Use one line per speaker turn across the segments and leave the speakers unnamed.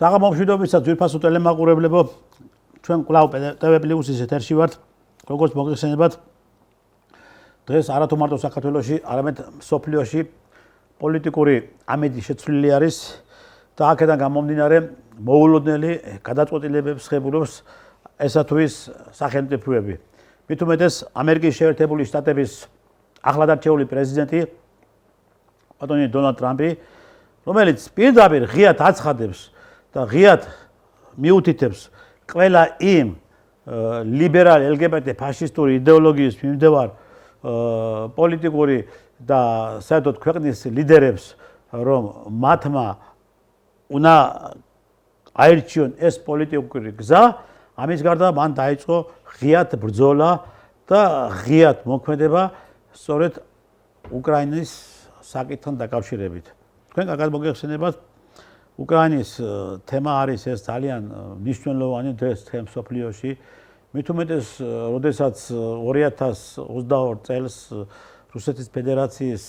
საღამომშვიდობისა ძვირფასო ტელემაყურებლებო, ჩვენ კვლავ TV პლუსის ეთერში ვართ, როგორც მოგეხსენებათ, დღეს არათუ მარტო საქართველოში, არამედ სოფლიოში პოლიტიკური ამედი შეცვლილი არის და აქედან გამომდინარე მოულოდნელი გადაწყვეტილებებს ხებულობს ესა თუ ის სახელმწიფოები. მით უმეტეს ამერიკის შეერთებული შტატების ახლადარჩეული პრეზიდენტი ბატონი დონალდ ტრამპი, რომელიც პირდაპირ ღიად აცხადებს და ღიად მიუთითებს ყველა იმ ლიბერალ LGBT ფაშისტური იდეოლოგიის მიმდევარ პოლიტიკური და საერთოდ ქვეყნის ლიდერებს, რომ მათმა უნდა აირჩიონ ეს პოლიტიკური გზა, ამის გარდა მან დაიწყო ღიად ბრძოლა და ღიად მოქმედება სწორედ უკრაინის საკითხთან დაკავშირებით. თქვენ კარგად მოგეხსენებათ, უკრაინის თემა არის ეს ძალიან მნიშვნელოვანი დღეს თემ სოფლიოში. მით უმეტეს, როდესაც 2022 წელს რუსეთის ფედერაციის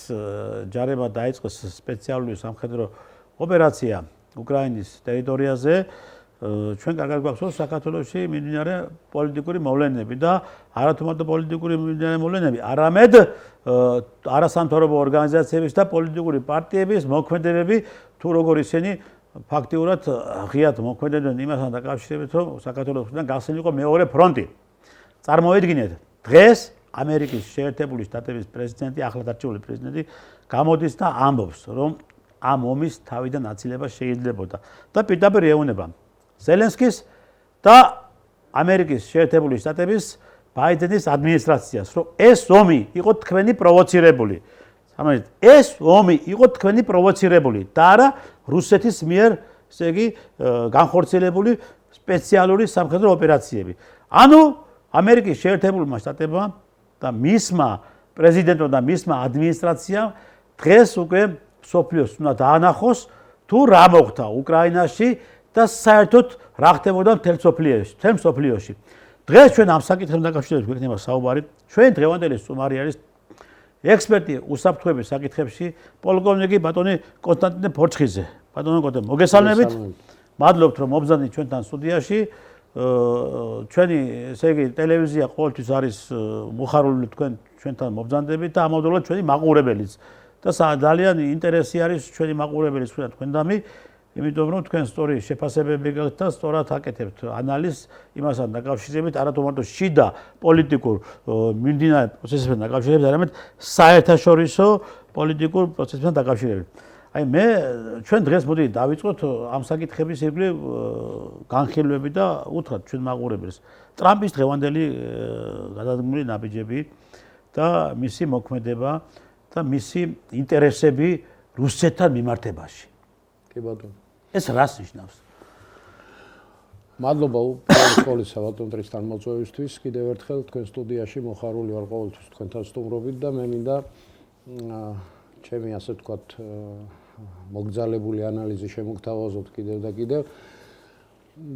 ჯარებმა დაიწყეს სპეციალური სამხედრო ოპერაცია უკრაინის ტერიტორიაზე, ჩვენ კარგად გვახსოვს საქართველოში მიმდინარე პოლიტიკური მოვლენები და არათუ მარტო პოლიტიკური მიმდინარე მოვლენები, არამედ არასამთავრობო ორგანიზაციების და პოლიტიკური პარტიების მოქმედებები, თუ როგორ ისინი ფაქტიურად ღიად მოქმედებდნენ იმასთან დაკავშირებით, რომ საქართველოსთან გახსნილიყო მეორე ფრონტი. წარმოიდგინეთ, დღეს ამერიკის შეერთებული შტატების პრეზიდენტი, ახლადარჩეული პრეზიდენტი გამოდის და ამბობს, რომ ამ ომის თავიდან აცილება შეიძლებოდა და პირდაპირ ეუბნება ზელენსკის და ამერიკის შეერთებული შტატების ბაიდენის ადმინისტრაციას, რომ ეს ომი იყო თქვენი პროვოცირებული. ეს ომი იყო თქვენი პროვოცირებული და არა რუსეთის მიერ, ესე იგი, განხორციელებული სპეციალური სამხედრო ოპერაციები. ანუ ამერიკის შეერთებულმა შტატებმა და მისმა პრეზიდენტმა და მისმა ადმინისტრაციამ დღეს უკვე სოფლიოს უნდა დაანახოს, თუ რა მოხდა უკრაინაში და საერთოდ რა ხდებოდა მთელ სოფლიოში. დღეს ჩვენ ამ საკითხებთან დაკავშირებით გვექნება საუბარი. ჩვენი დღევანდელი სტუმარი არის ექსპერტი უსაფრთხოების საკითხებში, პოლკოვნიკი ბატონი კონსტანტინე ფორჩხიძე. ბატონო კონსტანტინე, მოგესალმებით. მადლობთ, რომ მობრძანდით ჩვენთან სტუდიაში. ჩვენი, ესე იგი, ტელევიზია ყოველთვის არის მოხარული ჩვენთან მობრძანდებით და ამავდროულად ჩვენი მაყურებელიც. და ძალიან ინტერესი არის ჩვენი მაყურებელის მხრიდან თქვენდამი, იმიტომ რომ თქვენ სწორი შეფასებები გაქვთ და სწორად აკეთებთ ანალიზს იმასთან დაკავშირებით, არათუ მარტო შიდა პოლიტიკურ მიმდინარე პროცესებთან დაკავშირებით, არამედ საერთაშორისო პოლიტიკურ პროცესებთან დაკავშირებით. აი მე ჩვენ დღეს მოდი დავიწყოთ ამ საკითხების ირგვლივ განხილვები და უთხრათ ჩვენ მაყურებელს ტრამპის დღევანდელი გადადგმული ნაბიჯები და მისი მოქმედება და მისი ინტერესები რუსეთთან მიმართებაში.
კი ბატონო.
ეს რას ნიშნავს?
მადლობა უპირველეს ბატონ ტრისთან მოწვევისთვის. კიდევ ერთხელ თქვენ სტუდიაში მოხარული ვარ ყოველთვის თქვენთან სტუმრობით და მე მინდა ჩემი ასე ვთქვათ მოგძალებული ანალიზი შემოგთავაზოთ კიდევ და კიდევ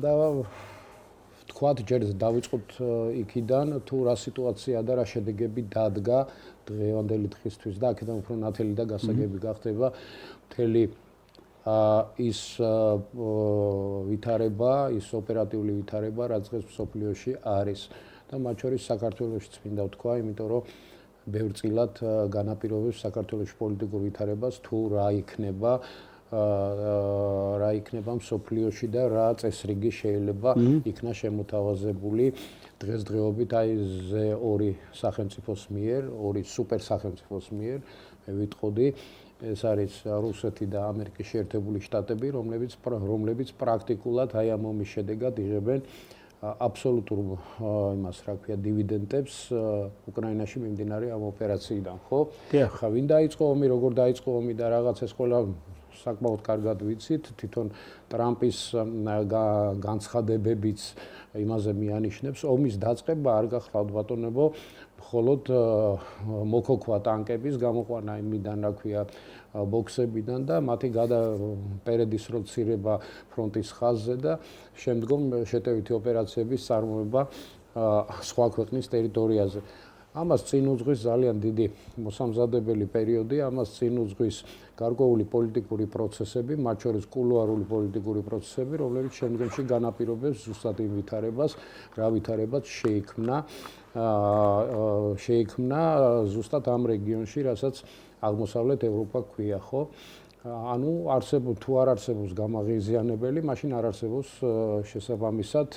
და ვთქვათ ჯერ დავიწყოთ იქიდან თუ რა სიტუაცია და რა შედეგები დადგა დღევანდელი დღისთვის და აქედან უფრო ნათელი და გასაგები გახდება მთელი ის ვითარება, ის ოპერატიული ვითარება, რაც დღეს სოფლიოში არის და მათ შორის საქართველოშიც მინდა ვთქვა, იმიტომ რომ ბევრწილად განაპირობებს საქართველოს პოლიტიკურ ვითარებას თუ რა იქნება სოფლიოში და რა წესრიგი შეიძლება იქნა შემოთავაზებული დღესდღეობით აი Z2 სახელმწიფოს მიერ, ორი სუპერ სახელმწიფოს მიერ, მე ვიტყოდი ეს არის რუსეთი და ამერიკის შეერთებული შტატები, რომლებიც პრაქტიკულად აი ამ ომის შედეგად იღებენ აბსოლუტურ იმას რა ქვია დივიდენდებს უკრაინაში მიმდინარე ამ ოპერაციიდან, ხო? ხა ვინ დაიწყო ომი, როგორ დაიწყო ომი და რაღაც ეს ყველა საკმაოდ კარგად ვიცით, თვითონ ტრამპის განცხადებებიც იმაზე მიანიშნებს, ომის დაწყება არ გახლავთ ბატონებო, მხოლოდ მოკოქვა ტანკების გამოყვანა იმიდან, რა ქვია, ბოქსებიდან და მათი პერედის როცირება ფრონტის ხაზზე და შემდგომ შეტევითი ოპერაციების წარმოება სხვა ქვეყნის ტერიტორიაზე. ამას წინ უძღვის ძალიან დიდი მოსამზადებელი პერიოდი, ამას წინ უძღვის გარკვეული პოლიტიკური პროცესები, მათ შორის კულუარული პოლიტიკური პროცესები, რომლებიც შემდგომში განაპირობებს ზუსტად იმ ვითარებას, რა ვითარებაც შეიქმნა ზუსტად ამ რეგიონში, რასაც აღმოსავლეთ ევროპა ქვია, ხო? ანუ თუ არ არსებობს გამაღიზიანებელი, მაშინ არ არსებობს შესაბამისად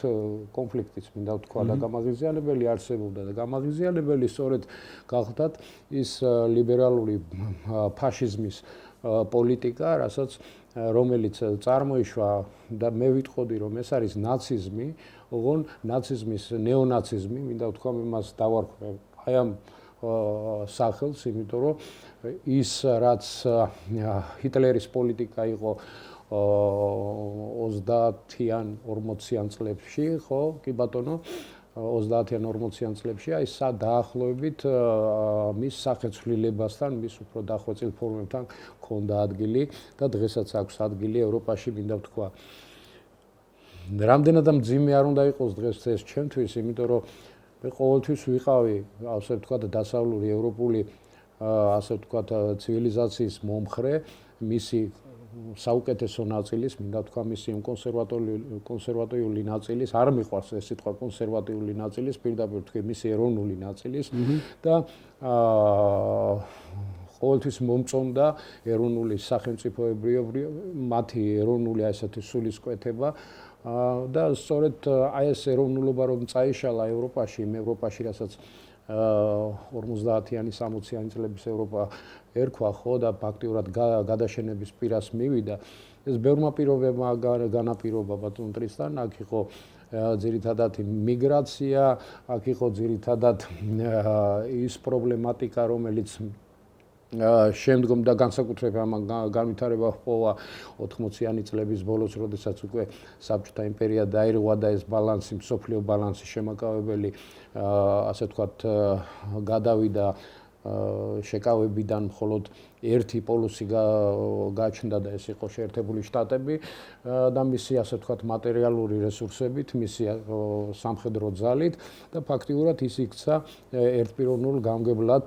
კონფლიქტიც, მინდა ვთქვა და გამაღიზიანებელი არსებობდა და გამაღიზიანებელი სწორედ გახლდათ ის ლიბერალური ფაშიზმის პოლიტიკა, რომელიც წარმოიშვა და მე ვიტყოდი, რომ ეს არის ნაციზმი, ოღონ ნაციზმის ნეონაციზმი, მინდა ვთქვა, იმას დავარქვე აი ამ სახელს, იმიტომ რომ ის რაც ჰიტლერის პოლიტიკა იყო 30-იან 40-იან წლებში, ხო, კი ბატონო, 30-იან 40-იან წლებში, აი დაახლოებით მის სახეცვლილებასთან, მის უფრო დახვეწილ ფორმებთან ჰქონდა ადგილი და დღესაც აქვს ადგილი ევროპაში, მინდა ვთქვა. რამდენად მძიმე არ უნდა იყოს დღეს ეს ჩემთვის, იმიტომ რომ მე ყოველთვის ვიყავი, ასე ვთქვათ, დასავლური ევროპული, ასე ვთქვათ, ცივილიზაციის მომხრე, მისი საუკეთესო ნაწილის, მინდა ვთქვა, მისი კონსერვატიული ნაწილის, არ მიყვარს ეს სიტყვა კონსერვატიული ნაწილის, პირდაპირ ვთქვი, მისი ეროვნული ნაწილის და ყოველთვის მომწონდა ეროვნული სახელმწიფოებრიობა, მათი ეროვნული ასეთი სულისკვეთება. და სწორედ აი ეს ეროვნულობა რომ წაიშალა ევროპაში, რასაც 50-იანი 60-იანი წლების ევროპა ერქვა, ხო, და ფაქტიურად გადაშენების პირას მივიდა. ეს ბევრმა პირობებმა განაპირობა ბატონ ტრისთან, აქ იყო ძირითადად მიგრაცია, აქ იყო ძირითადად ის პრობლემატიკა, რომელიც შემდგომ და განსაკუთრებით ამან განვითარება ჰპოვა 80-იანი წლების ბოლოს, როდესაც უკვე საბჭოთა იმპერია დაირღვა და ეს ბალანსი, მსოფლიო ბალანსი შემაკავებელი, ასე ვთქვათ, გადავიდა შეკავებიდან მხოლოდ ერთი პოლუსი გაჩნდა და ეს იყო შეერთებული შტატები და მისი, ასე ვთქვათ, მატერიალური რესურსებით, მისი სამხედრო ძალით და ფაქტიურად ის იქცა ერთპიროვნულ გამგებლად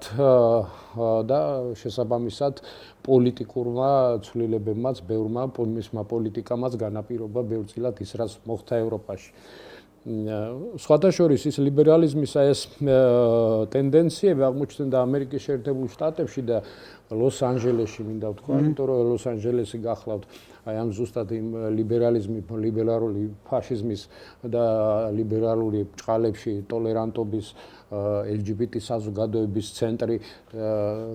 და შესაბამისად პოლიტიკურმა ცვლილებებმაც, ბევრმა მისმა პოლიტიკამაც განაპირობა ბევრწილად ის, რაც მოხდა ევროპაში. სხვათა შორის ის ლიბერალიზმის ეს ტენდენციები აღმოჩნდა ამერიკის შეერთებულ შტატებში და ლოს-ანჯელესში, მინდა ვთქვა, იმიტომ რომ ლოს-ანჯელესი გახლავთ აი ამ ზუსტად იმ ლიბერალური ფაშიზმის და ლიბერალური ბრჭყალებში ტოლერანტობის LGBT საზოგადოების ცენტრი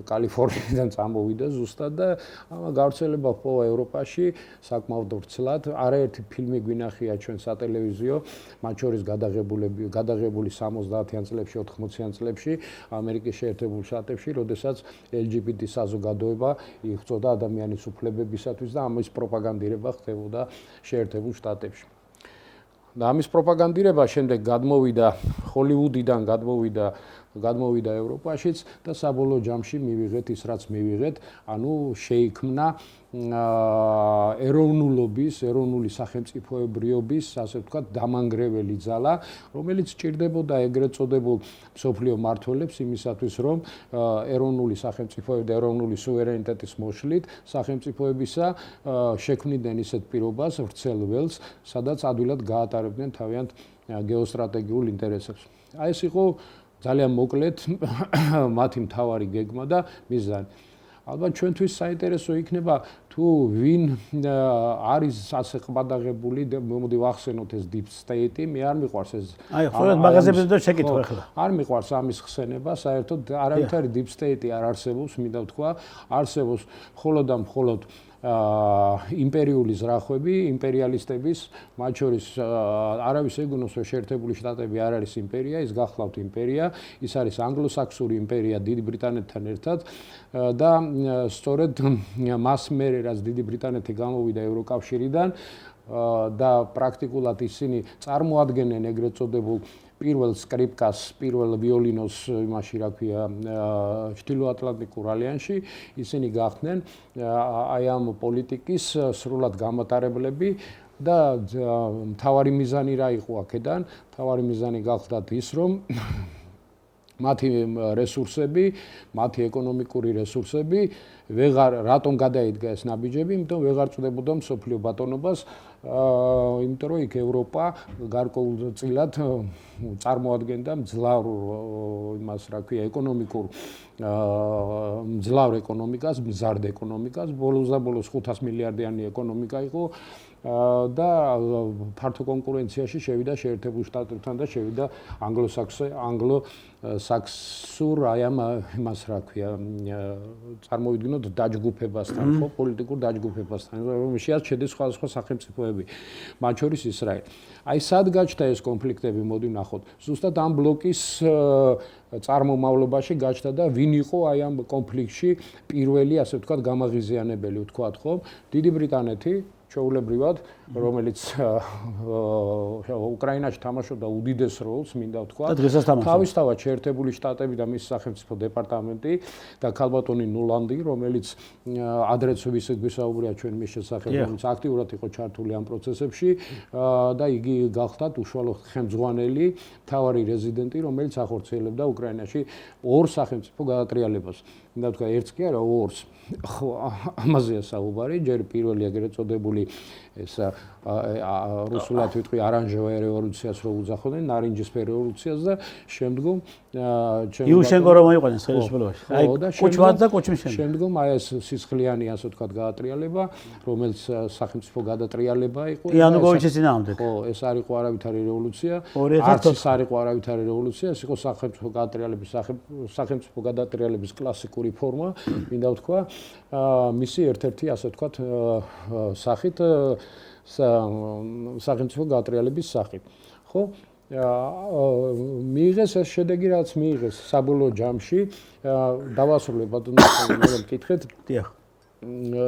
კალიფორნიიდან წამოვიდა ზუსტად და გავრცელება ჰპოვა ევროპაში საკმაოდ ვრცლად. არაერთი ფილმი გვინახია ჩვენ სატელევიზიო, მათ შორის გადაღებული 70-იან წლებში, 80-იან წლებში ამერიკის შეერთებულ შტატებში, როდესაც LGBT საზოგადოება იღწოდა ადამიანის უფლებებისათვის და ამის პროპაგანდირება ხდებოდა შეერთებულ შტატებში. და ამის პროპაგანდირება შემდეგ გადმოვიდა ჰოლივუდიდან, გადმოვიდა ევროპაშიც და საბოლოო ჯამში მივიღეთ ის, რაც მივიღეთ, ანუ შეიქმნა ეროვნული სახელმწიფოებრიობის, ასე ვთქვათ, დამანგრეველი ძალა, რომელიც სჭირდებოდა ეგრეთ წოდებულ მსოფლიო მმართველებს იმისათვის, რომ ეროვნული სახელმწიფოები და ეროვნული სუვერენიტეტის მოშლით სახელმწიფოებისა შექმნიდნენ ისეთ პირობას, ვრცელ ველს, სადაც ადვილად გაატარებდნენ თავიანთ გეოსტრატეგიულ ინტერესებს. აი ეს იყო ძალიან მოკლედ მათი მთავარი გეგმა და მიზანი. ალბათ ჩვენთვის საინტერესო იქნება თუ ვინ არის ასე ყბადაღებული, მოდი ვახსენოთ ეს deep state-ი, მე არ მიყვარს ეს.
აი, ხოლმე მაგაზებზე და შეკითხვა ახლა.
არ მიყვარს ამის ხსენება, საერთოდ არავითარი deep state-ი არ არსებობს, მინდა ვთქვა, არსებობს მხოლოდ და მხოლოდ იმპერიული ზრახვები, იმპერიალისტების, მათ შორის არავის ეგონოს, რომ შეერთებული შტატები არ არის იმპერია, ის გახლავთ იმპერია, ის არის ანგლო-საქსური იმპერია დიდი ბრიტანეთთან ერთად და სწორედ მას მერე, რაც დიდი ბრიტანეთი გამოვიდა ევროკავშირიდან და პრაქტიკულად ისინი წარმოადგენენ ეგრეთ წოდებულ პირველ სკრიპკას, პირველ ვიოლინოს იმაში, რა ქვია, ჩრდილოატლანტიკურ ალიანსში, ისინი გახდნენ აი ამ პოლიტიკის სრულად გამატარებლები და მთავარი მიზანი რა იყო აქედან? მთავარი მიზანი გახლდათ ის, რომ მათი რესურსები, მათი ეკონომიკური რესურსები რატომ გადაიდგა ეს ნაბიჯები, იმიტომ ვეღარ წდებოდა მსოფლიო ბატონობას, იმიტომ რომ იქ ევროპა გარკვეულწილად წარმოადგენდა მძლავრ იმას, რა ქვია, ეკონომიკურ მძლავრ ეკონომიკას, მზარდ ეკონომიკას, ბოლოს 500 მილიარდიანი ეკონომიკა იყო და ფართო კონკურენციაში შევიდა შეერთებულ შტატებთან და შევიდა ანგლო-საქსურ იმას, რა ქვია, წარმოვიდგინოთ დაჯგუფებასთან, ხო, პოლიტიკურ დაჯგუფებასთან, რომელშიც შედის სხვადასხვა სახელმწიფოები, მათ შორის ისრაელი. აი, სად გაჩნდა ეს კონფლიქტები, მოდი ვნახოთ. ზუსტად ამ ბლოკის წარმომავლობაში გაჩნდა და ვინ იყო აი ამ კონფლიქტში პირველი, ასე ვთქვათ, გამაღიზიანებელი, ვთქვათ, ხო? დიდი ბრიტანეთი ჩაულებრივად, რომელიც უკრაინაში თამაშობდა უდიდეს როლს, მინდა ვთქვა. თავისთავად შეერთებული შტატები და მის სახელმწიფო დეპარტამენტი და ქალბატონი ნულანდი, რომელიც ადრეც ვისაუბრია ჩვენ მის შესახებ, რომელიც აქტიურად იყო ჩართული ამ პროცესებში და იგი გახდათ უშუალო ხელმძღვანელი, მთავარი რეზიდენტი, რომელიც ახორციელებდა უკრაინაში ორ სახელმწიფო გადატრიალებას. მინდა ვთქვა, ერთს კი არა, ორს. ხო, ამაზეა საუბარი, ჯერ პირველი ეგრეთ წოდებული ეს რუსულად ვიტყვი არანჟევая რევოლუციას რო უძახოდნენ, ნარინჯისფერ რევოლუციას და შემდგომ
იუშენკო რომ მოიყვანეს ხელისუფლებაში. აი, კუჩვად და კუჩმიშენ.
შემდგომ აი ეს სისხლიანი, ასე ვთქვათ, გადატრიალება, რომელიც სახელმწიფო გადატრიალება იყო.
იანუკოვიჩის წინააღმდეგ.
ხო, ეს არ იყო არავითარი რევოლუცია. არც ეს არ იყო არავითარი რევოლუცია, ეს იყო სახელმწიფო გადატრიალების კლასიკური ფორმა, მინდა ვთქვა. მისი ერთ-ერთი, ასე ვთქვათ, სახით სახელმწიფო გადატრიალების სახით. ხო? მიიღეს ეს შედეგი, რაც მიიღეს საბოლოო ჯამში, დავასრულებად მეკითხეთ.
დიახ.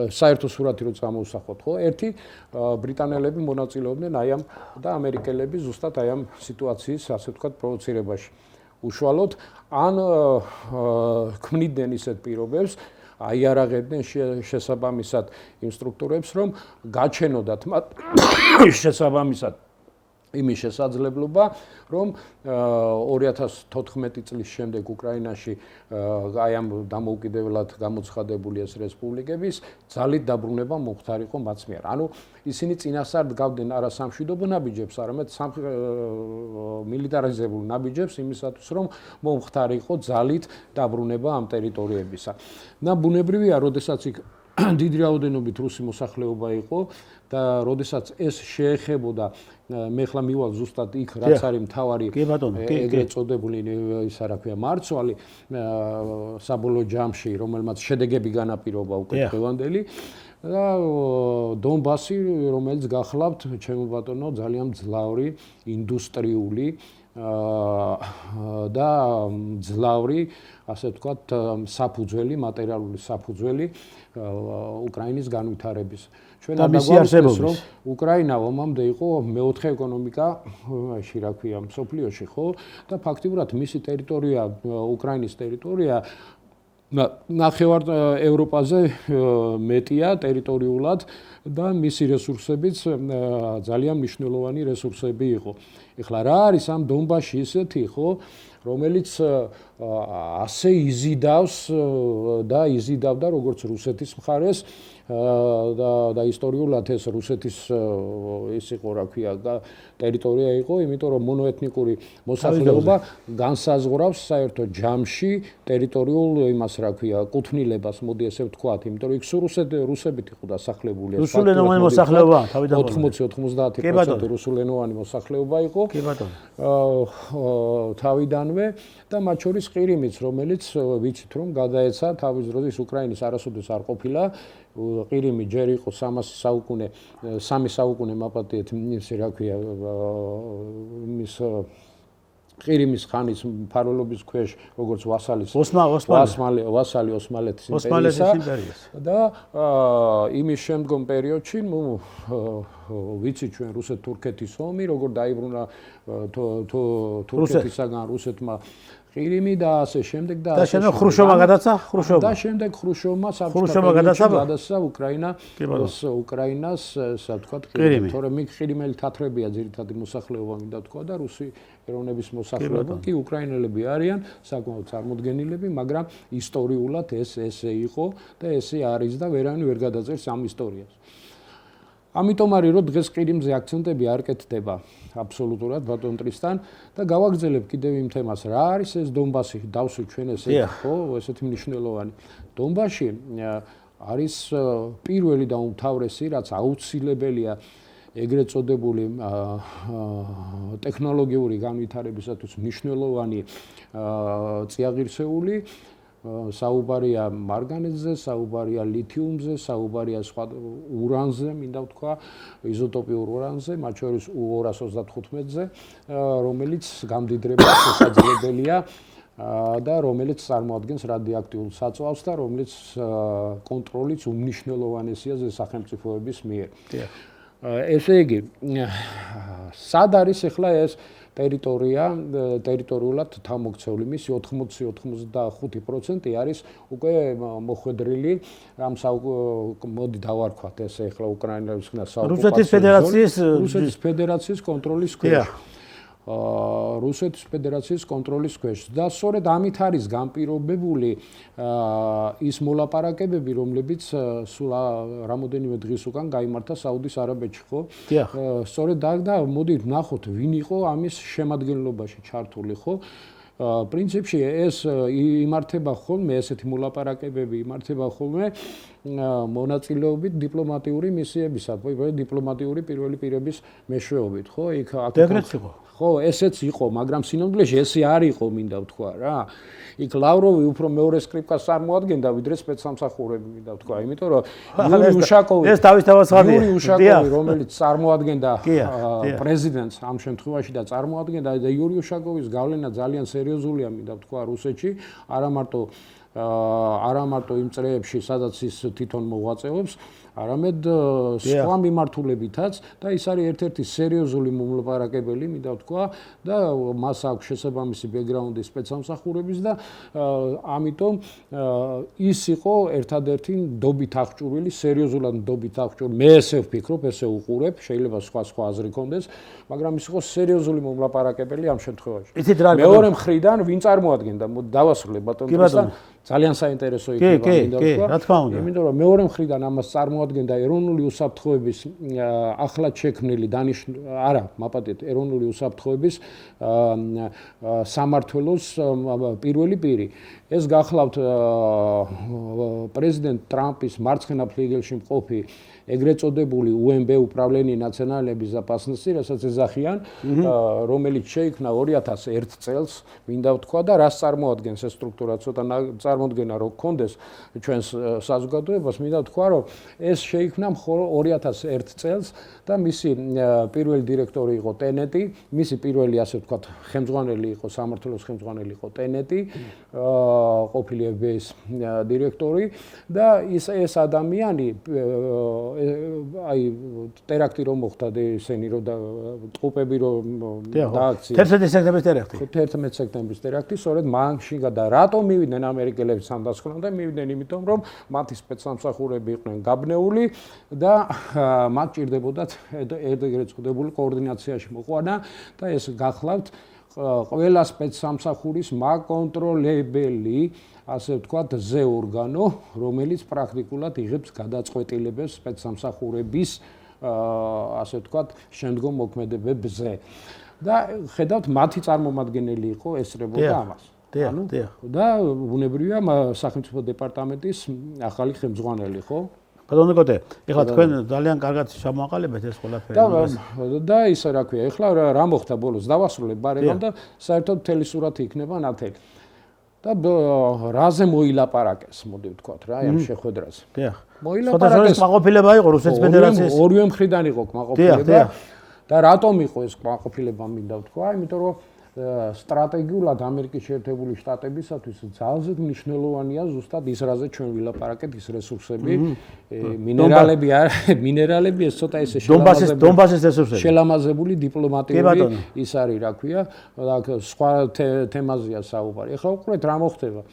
საერთო სურათი რო წამოვსახოთ, ხო? ერთი ბრიტანელები მონაწილეობდნენ აი ამ და ამერიკელები ზუსტად აი ამ სიტუაციის, ასე ვთქვათ, პროვოცირებაში. უშუალოდ ან ქმნიდნენ ისეთ პირობებს, აიარაღებდნენ შესაბამისად იმ სტრუქტურებს, რომ გაჩენოდათ მათ შესაბამისად იმის შესაძლებლობა, რომ 2014 წლის შემდეგ უკრაინაში აი ამ დამოუკიდებლად გამოცხადებული ეს რესპუბლიკების ძალით დაბრუნება მომხდარიყო მათ მიერ. ანუ ისინი წინასწარ დგავდნენ არა სამშვიდობო ნაბიჯებს, არამედ მილიტარიზებულ ნაბიჯებს იმისათვის, რომ მომხდარიყო ძალით დაბრუნება ამ ტერიტორიებისა. და ბუნებრივია, როდესაც იქ დიდი რაოდენობით რუსი მოსახლეობა იყო და როდესაც ეს შეეხებოდა მე ხლა მივალ ზუსტად იქ რაც არის მთავარი ეგრეთ წოდებული ისა რა ქვია მარცვალი საბოლოო ჯამში რომელმაც შედეგები განაპირობა უკვე დღევანდელი და დონბასი რომელიც გახლავთ ჩემო ბატონო ძალიან მძლავრი ინდუსტრიული და მძლავრი ასე ვთქვათ საფუძველი მატერიალური საფუძველი უკრაინის განვითარების ჩვენ არ დაგვაქვს რომ უკრაინა ომამდე იყო მეოთხე ეკონომიკაში რა ქვია მსოფლიოში ხო და ფაქტიურად მისი ტერიტორია უკრაინის ტერიტორია ნახევარ ევროპაზე მეტია ტერიტორიულად და მისი რესურსებიც ძალიან მნიშვნელოვანი რესურსები იყო. ეხლა რა არის ამ დონბასში ისეთი ხო რომელიც ასე იზიდავს და იზიდავდა როგორც რუსეთის მხარეს და ისტორიულად ეს რუსეთის ის იყო რა ქვია ტერიტორია იყო, იმიტომ რომ მონოეთნიკური მოსახლეობა განსაზღვრავს საერთო ჯამში ტერიტორიულ იმას რა ქვია კუთვნილებას, მოდი ესე ვთქვათ, იმიტომ რომ იქ სულ რუსებით იყო დასახლებული.
რუსულენოვანი მოსახლეობა თავიდან
80-90% რუსულენოვანი მოსახლეობა იყო.
კი ბატონო.
თავიდანვე და მათ შორის ყირიმიც, რომელიც ვიცით რომ გადაეცა თავის დროის უკრაინის არასოდეს არ ყოფილა ყირიმი ჯერ იყო 3 საუკუნე მაპატიეთ ისე რა ქვია მის ყირიმის ხანის მფარველობის ქვეშ როგორც ვასალი ოსმალეთის იმპერიისა და იმის შემდგომ პერიოდში ვიცი ჩვენ რუსეთ-თურქეთის ომი როგორ დაიბრუნა თურქეთისაგან რუსეთმა ყირიმი და ასე შემდეგ და
და შემდეგ ხრუშოვმა გადაცა ხრუშოვმა
და შემდეგ ხრუშოვმა
ხრუშოვმა
გადაცა უკრაინას ასე ვთქვათ ყირიმი თორემ იქ ყირიმელი თათრებია ძირითადი მოსახლეობა მინდა ვთქვა და რუსი ეროვნების მოსახლეობა კი უკრაინელები არიან საკმაოდ წარმოდგენილები მაგრამ ისტორიულად ესე იყო და ესე არის და ვერავინ ვერ გადაწერს ამ ისტორიას ამიტომ არის რომ დღეს ყირიმზე აქცენტები არ კეთდება აბსოლუტურად ბატონ ტრისთან და გავაგრძელებ კიდევ იმ თემას რა არის ეს დონბასი დავსვით ჩვენ ესე ხო ესეთი მნიშვნელოვანი დონბასში არის პირველი და უმთავრესი რაც აუცილებელია ეგრეთ წოდებული ტექნოლოგიური განვითარებისათვის მნიშვნელოვანი წიაღირსეული საუბარია მარგანეზე, საუბარია ლითიუმზე, საუბარია სხვა ურანზე, მინდა ვთქვა, იზოტოპიურ ურანზე, მათ შორის U235-ზე, რომელიც გამდიდრება შესაძლებელია და რომელიც წარმოადგენს რადიოაქტიურ საწვავს და რომელიც კონტროლიც უმნიშვნელოვანესია სახელმწიფოების მიერ. ესე იგი, სად არის ახლა ეს ტერიტორია ტერიტორიულად თავმოქცეული მისი 80-85% არის უკვე მოხვედრილი ამ მოდი დავარქვათ ესე ახლა უკრაინელებისგან რუსეთის ფედერაციის კონტროლის ქვეშ რუსეთის ფედერაციის კონტროლის ქვეშ და სწორედ ამით არის განპირობებული ის მოლაპარაკებები რომლებიც სულ რამოდენიმე დღის უკან გაიმართა საუდის არაბეთში ხო სწორედ და მოდით ნახოთ ვინ იყო ამის შემადგენლობაში ჩართული ხო პრინციპში ეს იმართება ხოლმე ესეთი მოლაპარაკებები იმართება ხოლმე მონაწილეობით დიპლომატიური მისიებისა დიპლომატიური პირველი პირების მეშვეობით ხო იქ ხო ესეც იყო მაგრამ სინამდვილეში ესე არ იყო მინდა ვთქვა რა იქ ლავროვი უფრო მეორე სკრიპკას წარმოადგენდა ვიდრე სპეცსამსახურები მინდა ვთქვა იმიტომ რომ იური უშაკოვი
ეს თავისთავადია
იური უშაკოვი რომელიც წარმოადგენდა პრეზიდენტს ამ შემთხვევაში და წარმოადგენდა და იური უშაკოვის გავლენა ძალიან სერიოზულია მინდა ვთქვა რუსეთში არა მარტო იმ წრეებში სადაც ის თვითონ მოღვაწეობს არამედ სხვა მიმართულებითაც და ის არის ერთ-ერთი სერიოზული მომლაპარაკებელი მინდა ვთქვა და მას აქვს შესაბამისი ბექგრაუნდი სპეცსამსახურების და ამიტომ ის იყო ერთადერთი ნდობით აღჭურვილი სერიოზულად ნდობით აღჭურვილი მე ესე ვფიქრობ ესე უყურებ შეიძლება სხვა აზრი კონდეს მაგრამ ის იყო სერიოზული მომლაპარაკებელი ამ შემთხვევაში მეორე მხრიდან ვინ წარმოადგენდა დავასრულებ ბატონ ტრისთან ძალიან საინტერესო იქნება მინდა ვთქვა
რა თქმა უნდა
იმიტომ რომ მეორე მხრიდან ამას წარმოადგენდა ეროვნული უსაფრთხოების ახლად შექმნილი არა მაპატეთ ეროვნული უსაფრთხოების სამმართველოს პირველი პირი ეს გახლავთ პრეზიდენტ ტრამპის მარცხენა ფლიგელში მყოფი ეგრეთ წოდებული UNB უправление национальной безопасности, რასაც ეძახიან, რომელიც შეიქმნა 2001 წელს, მინდა ვთქვა და რას წარმოადგენს ეს სტრუქტურა, ცოტა წარმოდგენა რო გქონდეს ჩვენს საზოგადოებას, მინდა ვთქვა, რომ ეს შეიქმნა 2001 წელს და მისი პირველი დირექტორი იყო ტენეტი, მისი პირველი ასე ვთქვათ, ხელმძღვანელი იყო, სამმართველოს ხელმძღვანელი იყო ტენეტი, ყოფილი FBI-ის დირექტორი და ეს ადამიანი აი ტერაქტი რომ მოხდა ესენი რომ ტყუპები რომ დააქციეს
11 სექტემბრის ტერაქტი
11 სექტემბრის ტერაქტი სწორედ მანში და რატომ მივიდნენ ამერიკელები სამდასხმელად და მივიდნენ იმიტომ რომ მათი სპეცსამსახურები იყვნენ გაბნეული და მათ ჭირდებოდათ ეგრეთ წოდებული კოორდინაციაში მოყვანა და ეს გახლავთ ყველა სპეცსამსახურის მაკონტროლებელი ასე ვთქვათ ზე ორგანო, რომელიც პრაქტიკულად იღებს გადაწყვეტილებებს სპეცსამსახურების ასე ვთქვათ შემდგომ მოქმედებებზე. და ხედავთ მათი წარმომადგენელი იყო ესწრებოდა ამას. და ბუნებრივია სახელმწიფო დეპარტამენტის ახალი ხელმძღვანელი, ხო?
ბატონო კოტე, ეხლა თქვენ ძალიან კარგად შემოაყალიბეთ ეს ყველაფერი.
და ისე რა ქვია, ეხლა რა მოხდა ბოლოს დავასრულებ ბარემ და საერთოდ მთელი სურათი იქნება ნათელი. და რაზე მოილაპარაკეს, მოდი ვთქვათ რა, ამ შეხვედრაზე.
დიახ.
მოილაპარაკეს
კმაყოფილება იყო რუსეთის ფედერაციის.
ორივე მხრიდან იყო კმაყოფილება. და რატომ იყო ეს კმაყოფილება მინდა ვთქვა? იმიტომ რომ სტრატეგიულად ამერიკის შეერთებული შტატებისათვის ძალზედ მნიშვნელოვანია ზუსტად ის რაზე ჩვენ ვილაპარაკეთ ის რესურსები მინერალები ეს ცოტა ესე
დონბასის რესურსები
შელამაზებული დიპლომატიური ის არის რა ქვია სხვა თემაზეა საუბარი ახლა უყურეთ რა მოხდება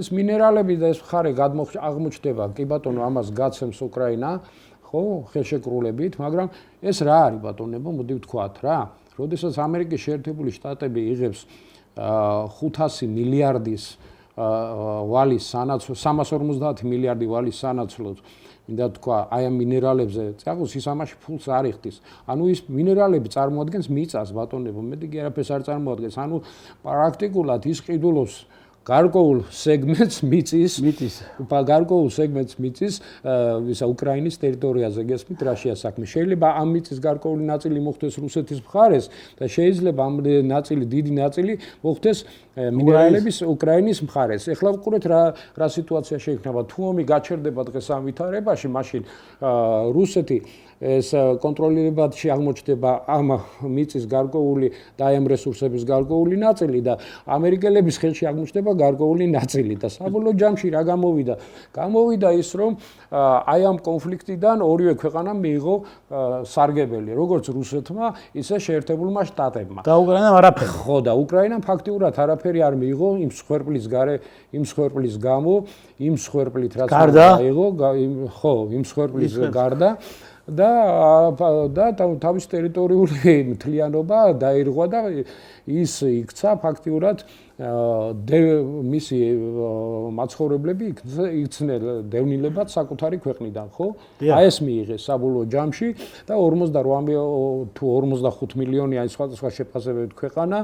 ეს მინერალები და ეს მხარე აღმოჩნდება კი ბატონო ამას გაცემს უკრაინა ხო ხელშეკრულებით მაგრამ ეს რა არის ბატონებო მოდი ვთქვათ რა როდესაც ამერიკის შეერთებული შტატები იღებს 500 მილიარდის ვალის სანაცვლოდ 350 მილიარდი ვალის სანაცვლოდ მინდა თქვა აი ამ მინერალებზე წაგოს ის ამაში ფულს არ იხდის ანუ ის მინერალები წარმოადგენს მიწას ბატონებო მეტი კი არაფერს არ წარმოადგენს ანუ პრაქტიკულად ის ყიდულობს გარკვეულ სეგმენტს მიწის გარკვეულ სეგმენტს მიწის ისა უკრაინის ტერიტორიაზე გესმით რაშია საქმე შეიძლება ამ მიწის გარკვეული ნაწილი მოხდეს რუსეთის მხარეს და შეიძლება ამ ნაწილი დიდი ნაწილი მოხდეს მინერალების უკრაინის მხარეს ეხლა ვყურეთ რა სიტუაცია შეიქმნება თუ ომი გაჩერდება დღეს ამ ვითარებაში მაშინ რუსეთი ეს კონტროლირებაში აღმოჩნდება ამ მიწის გარკვეული და ამ რესურსების გარკვეული ნაწილი და ამერიკელების ხელში აღმოჩნდება გარკვეული ნაწილი და საბოლოო ჯამში რა გამოვიდა ის რომ აი ამ კონფლიქტიდან ორივე ქვეყანამ მიიღო სარგებელი როგორც რუსეთმა ისე შეერთებულმა შტატებმა
და უკრაინამ არაფერი
ხო და უკრაინამ ფაქტიურად არაფერი არ მიიღო იმ სხერპლის გამო იმ სხერპლით რაც მიიღო ხო იმ სხერპლის გარდა და თავის ტერიტორიული მთლიანობა დაირღვა და ის იქცა ფაქტიურად მისი მაცხოვრებლები იქცნენ დევნილებად საკუთარი ქვეყნიდან ხო აი ეს მიიღეს საბოლოო ჯამში და 48 თუ 45 მილიონი აი სხვადასხვა შეფასებებით ქვეყანა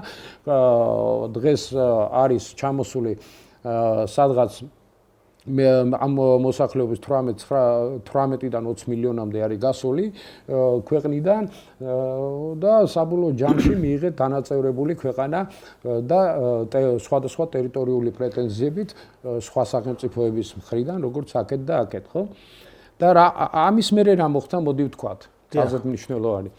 დღეს არის ჩამოსული სადღაც ამ მოსახლეობის 18-დან 20 მილიონამდე არის გასული ქვეყნიდან და საბოლოო ჯამში მიიღეთ დანაწევრებული ქვეყანა და სხვადასხვა ტერიტორიული პრეტენზიებით სხვა სახელმწიფოების მხრიდან როგორც აქეთ და აქეთ ხო და ამის მერე რა მოხდა მოდი ვთქვათ ძალზედ მნიშვნელოვანი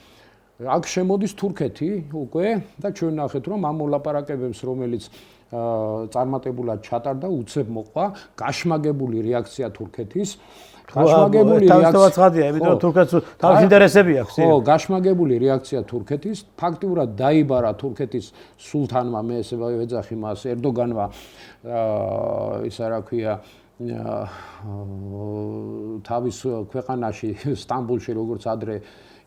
აქ შემოდის თურქეთი უკვე და ჩვენ ნახეთ რომ ამ მოლაპარაკებებს რომელიც წარმატებულად ჩატარდა უცებ მოყვა გაშმაგებული რეაქცია თურქეთის გაშმაგებული
რეაქცია იმიტომ თურქეთს თავის ინტერესები აქვს
ხო გაშმაგებული რეაქცია თურქეთის ფაქტიურად დაიბარა თურქეთის სულთანმა მე ესე ვეძახი მას ერდოგანმა ისა რა ქვია თავის ქვეყანაში სტამბოლში როგორც ადრე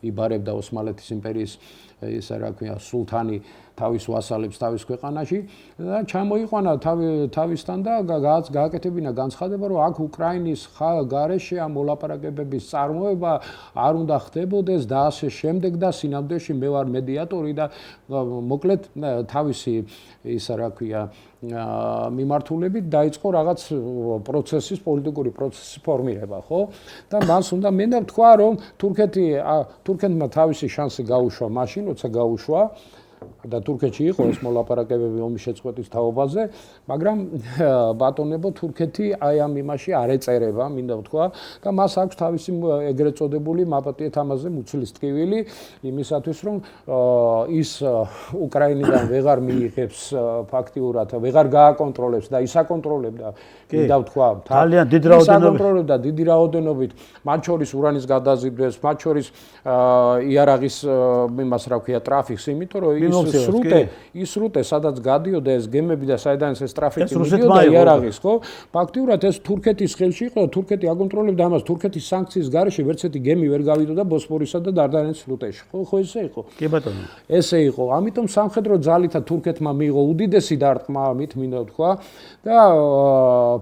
იბარებდა ოსმალეთის იმპერიის ისა რა ქვია სულთანი თავის ვასალებს თავის ქვეყანაში და ჩამოიყვანა თავისთან და გააკეთებინა განცხადება რომ აქ უკრაინის გარეშე ამ მოლაპარაკებების წარმოება არ უნდა ხდებოდეს და ასე შემდეგ და სინამდვილეში მე ვარ მედიატორი და მოკლედ თავისი ისა რა ქვია მიმართულებით დაიწყო რაღაც პოლიტიკური პროცესის ფორმირება ხო და მას უნდა მინდა ვთქვა რომ თურქეთმა თავისი შანსი გაუშვა მაშინ როცა გაუშვა და თურქეთში იყო ეს მოლაპარაკებები ომის შეწყვეტის თაობაზე, მაგრამ ბატონებო თურქეთი აი ამ იმაში არ ეწერება, მინდა ვთქვა და მას აქვს თავისი ეგრეთ წოდებული მაპატიეთ ამაზე მუცლის ტკივილი იმისათვის რომ ის უკრაინიდან ვეღარ მიიღებს ფაქტიურად, ვეღარ გააკონტროლებს და ისაკონტროლებდა მინდა ვთქვა
ძალიან დიდი რაოდენობით
ისაკონტროლებდა დიდი რაოდენობით მათ შორის ურანის გადაზიდვას, მათ შორის იარაღის იმას რა ქვია ტრაფიკს, იმიტომ რომ ის სრუტე სადაც გადიოდა ეს გემები და საიდან ეს ტრაფიკი მიდიოდა იარაღის ხო ფაქტიურად ეს თურქეთის ხელში იყო და თურქეთი აკონტროლებდა ამას თურქეთის სანქციის გარეშე ვერც ერთი გემი ვერ გავიდოდა ბოსფორისა და დარდანელის სრუტეში ხო ესე იყო
კი ბატონო
ესე იყო ამიტომ სამხედრო ძალითა თურქეთმა მიიღო უდიდესი დარტყმა ამით მინდა ვთქვა და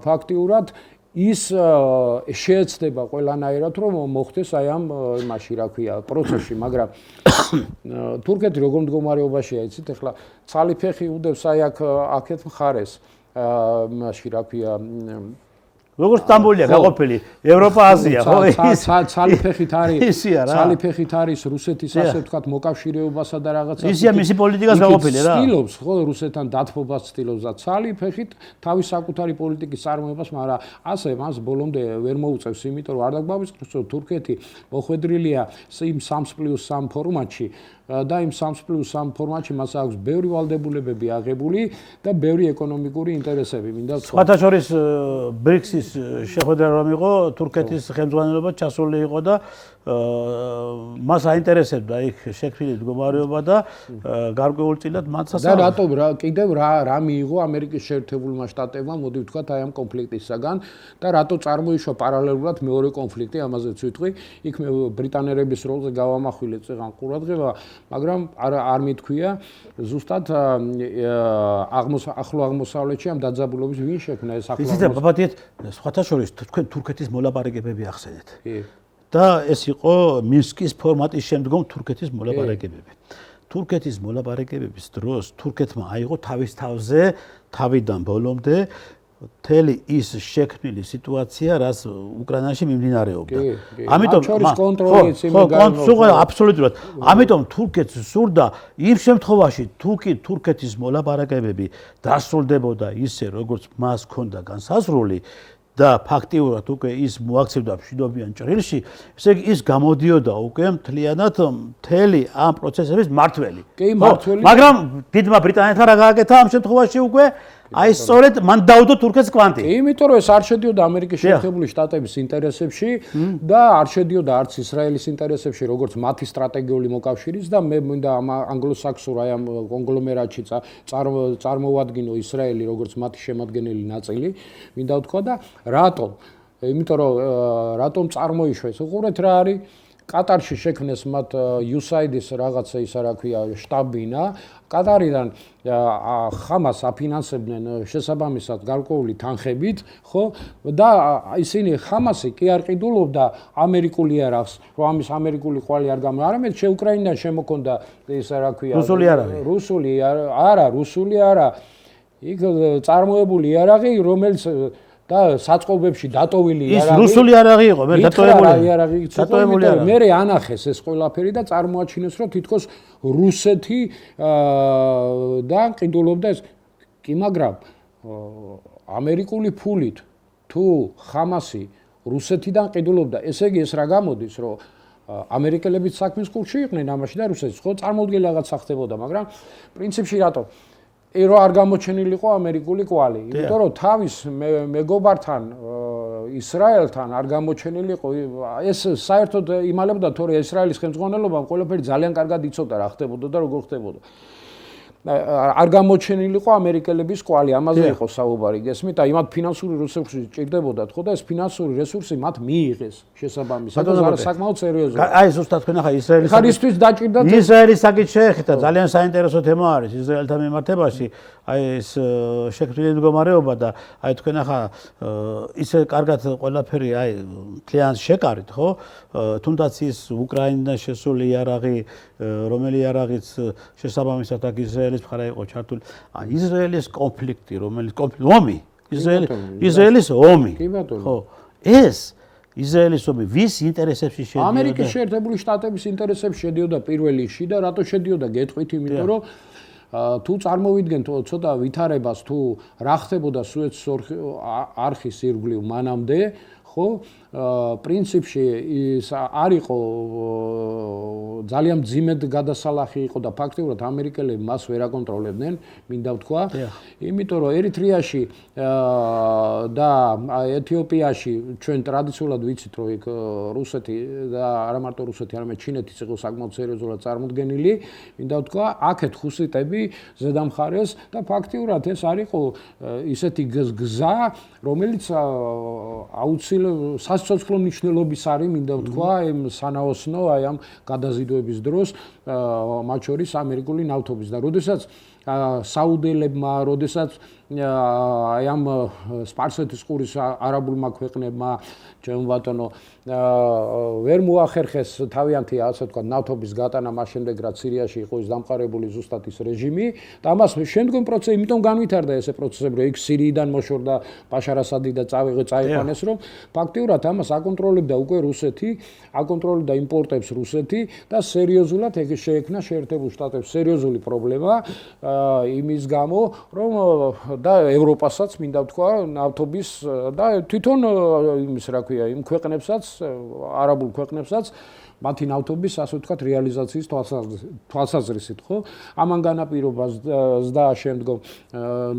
ფაქტიურად ის შეეცდება ყველანაირად რომ მოხდეს აი ამ იმაში რა ქვია პროცესში მაგრამ თურქეთი როგორ მდგომარეობაშია იცით ახლა ცალიფეხი უდევს აი აქეთ მხარეს იმაში რა ქვია
როგორც სტამბოლია გაყოფილი, ევროპა, აზია, ხო?
ცალი ფეხით არის რუსეთის ასე ვთქვათ მოკავშირეობასა და რაღაცა.
ისია მისი პოლიტიკას გაყოფილი რა.
ცდილობს ხო რუსეთთან დათმობას ცდილობს და ცალი ფეხით თავის საკუთარი პოლიტიკის წარმოებას, მაგრამ ასე მას ბოლომდე ვერ მოუწევს, იმიტომ რომ არ დაგვაგვიწყოს რომ თურქეთი მოხვედრილია იმ 3+3 ფორმატში და იმ 3+3 ფორმატში მას აქვს ბევრი ვალდებულებები აღებული და ბევრი ეკონომიკური ინტერესები. მინდა ვთქვა.
სხვათა შორის ბრიქსის შეხვედრა რომ იყო, თურქეთის ხელმძღვანელობა ჩასული იყო და მას აინტერესებდა იქ შექმნილი მდგომარეობა და გარკვეულწილად მათ
და რატომ კიდევ რა მიიღო ამერიკის შეერთებულმა შტატებმა, მოდი ვთქვათ, აი ამ კონფლიქტისაგან და რატო წარმოიშვა პარალელურად მეორე კონფლიქტი, ამაზეც ვიტყვი, იქ ბრიტანელების როლზე გავამახვილეთ წეღან ყურადღება, მაგრამ არ მithქვია ზუსტად ახლო აღმოსავლეთში ამ დაძაბულობის ვინ შექმნა ეს ახლო
იცით ბაბათიეთ სხვათა შორის თქვენ თურქეთის მოლაპარაკებები ახსენეთ. და ეს იყო მინსკის ფორმატის შემდგომ თურქეთის მოლაპარაკებები. თურქეთის მოლაპარაკებების დროს თურქეთმა აიღო თავის თავზე თავიდან ბოლომდე მთელი ის შექმნილი სიტუაცია, რაც უკრაინაში მიმდინარეობდა.
ამიტომ კონტროლიც
აბსოლუტურად. ამიტომ თურქეთს სურდა იმ შემთხვევაში თურქეთის მოლაპარაკებები დასრულდებოდა ისე, როგორც მას ჰქონდა განსაზღვრული და ფაქტიურად უკვე ის მოაქცევდა მშვიდობიან ჭრილში, ესე იგი ის გამოდიოდა უკვე მთლიანად მთელი ამ პროცესების მართველი. მაგრამ დიდმა ბრიტანეთმა რა გააკეთა ამ შემთხვევაში უკვე აი სწორედ მან დაუდო თურქეთს კვანტი.
იმიტომ რომ ეს არ შედიოდა ამერიკის შეერთებული შტატების ინტერესებში და არ შედიოდა არც ისრაელის ინტერესებში, როგორც მათი სტრატეგიული მოკავშირის და მე მინდა ამ ანგლო-საქსონურ აი ამ კონგლომერატში წარმოვადგინო ისრაელი როგორც მათი შემადგენელი ნაწილი, მინდა ვთქვა და რატომ? იმიტომ რომ რატომ წარმოიშვა ეს? უყურეთ რა არის კატარში შექმნეს მათ USAID-ის რაღაცა ისა რა ქვია შტაბინა. კატარიდან ხამას აფინანსებდნენ შესაბამისად გარკვეული თანხებით, ხო? და ისინი ხამასი კი არ ყიდულობდა ამერიკული იარაღს, რომ ამის ამერიკული ყვალი არ გამო. არამედ უკრაინიდან შემოქონდა ისა რა ქვია რუსული არა. იქ წარმოებული იარაღი, რომელიც და საწყობებში დატოვილი
იარაღი. ის რუსული იარაღი იყო, მე
დატოვებული. მე ანახეს ეს ყველაფერი და წარმოაჩინეს, რომ თითქოს რუსეთი და ყიდულობდა ეს. კი, მაგრამ ამერიკული ფულით თუ ხამასი რუსეთიდან ყიდულობდა, ესე იგი ეს რა გამოდის, რომ ამერიკელებიც საქმის კურსში იყვნენ ამაში და რუსეთიც ხო წარმოუდგენელი რაღაცა ხდებოდა, მაგრამ პრინციპში რატო რო არ გამოჩენილიყო ამერიკული კვალი, იმიტომ რომ თავის მეგობართან ისრაელთან არ გამოჩენილიყო, ეს საერთოდ იმალებდა, თორე ისრაელის ხელმძღვანელობამ ყველაფერი ძალიან კარგად იცოდა რა ხდებოდა და როგორ ხდებოდა. არ გამოჩენილიყო ამერიკელების კვალი, ამაზე იყო საუბარი, გესმით? აი მათ ფინანსური რესურსი ჭირდებოდათ, ხო და ეს ფინანსური რესურსი მათ მიიღეს შესაბამისად. ეს საკმაოდ სერიოზული.
აი ზუსტად თქვენ ახლა ისრაელის
ხარისთვის დაჭირდათ
ისრაელის საკითხი შეეხება, ძალიან საინტერესო თემა არის ისრაელთან მიმართებაში. აი ეს შექმნილი მდგომარეობა და აი თქვენ ახლა ისე კარგად ყველაფერი აი მთლიანად შეკარით, ხო? თუნდაც ის უკრაინიდან შესული იარაღი, რომელი იარაღიც შესაბამისად აქ ისრაელის მხარე იყო ჩართული. აი ისრაელის კონფლიქტი, რომელიც ომი, ისრაელის ომი. ხო, ეს ისრაელის ომი ვის ინტერესებში შედიოდა?
ამერიკის შეერთებული შტატების ინტერესებში შედიოდა პირველ რიგში და რატო შედიოდა გეტყვით, იმიტომ რომ თუ წარმოვიდგენთ ცოტა ვითარებას თუ რა ხდებოდა სუეცის არხის ირგვლივ მანამდე, ხო? პრინციპში ის არ იყო ძალიან მძიმედ გადასალახი იყო და ფაქტიურად ამერიკელები მას ვერ აკონტროლებდნენ, მინდა ვთქვა, იმიტომ რომ ერიტრეაში და ეთიოპიაში ჩვენ ტრადიციულად ვიცით, რომ იქ რუსეთი და არა მარტო რუსეთი, არამედ ჩინეთიც იყო საკმაოდ სერიოზულად წარმოდგენილი, მინდა ვთქვა, აქეთ ხუსიტები ზედამხარეს და ფაქტიურად ეს არ იყო ისეთი გზა, რომელიც აუცილებლად საცოცხლო მნიშვნელობის არის, მინდა ვთქვა, ამ სანაოსნო, აი ამ გადაზიდვების დროს, მათ შორის ამერიკული ნავთობის და როდესაც საუდელებმა, როდესაც აი ამ სპარსეთის ყურის არაბულმა ქვეყნებმა ჩემო ბატონო ვერ მოახერხეს თავიანთი ასე თქვა ნავთობის გატანა მას შემდეგ რაც სირიაში იყო ის დამყარებული ზუსტად ის რეჟიმი და ამას შემდგომ პროცესი იმიტომ განვითარდა ესე პროცესები რომ იქ სირიიდან მოშორდა ბაშარ ასადი და წაიყვანეს რომ ფაქტიურად ამას აკონტროლებდა უკვე რუსეთი აკონტროლებდა იმპორტებს რუსეთი და სერიოზულად ეგ შეექმნა შეერთებულ შტატებს სერიოზული პრობლემა იმის გამო რომ და ევროპასაც მინდა ვთქვა ნავთობის და თვითონ იმის რა ქვია იმ ქვეყნებსაც არაბულ ქვეყნებსაც მათი ნავთობის ასე ვთქვათ რეალიზაციის თვალსაზრისით ხო ამან განაპირობა ზრდა შემდგომ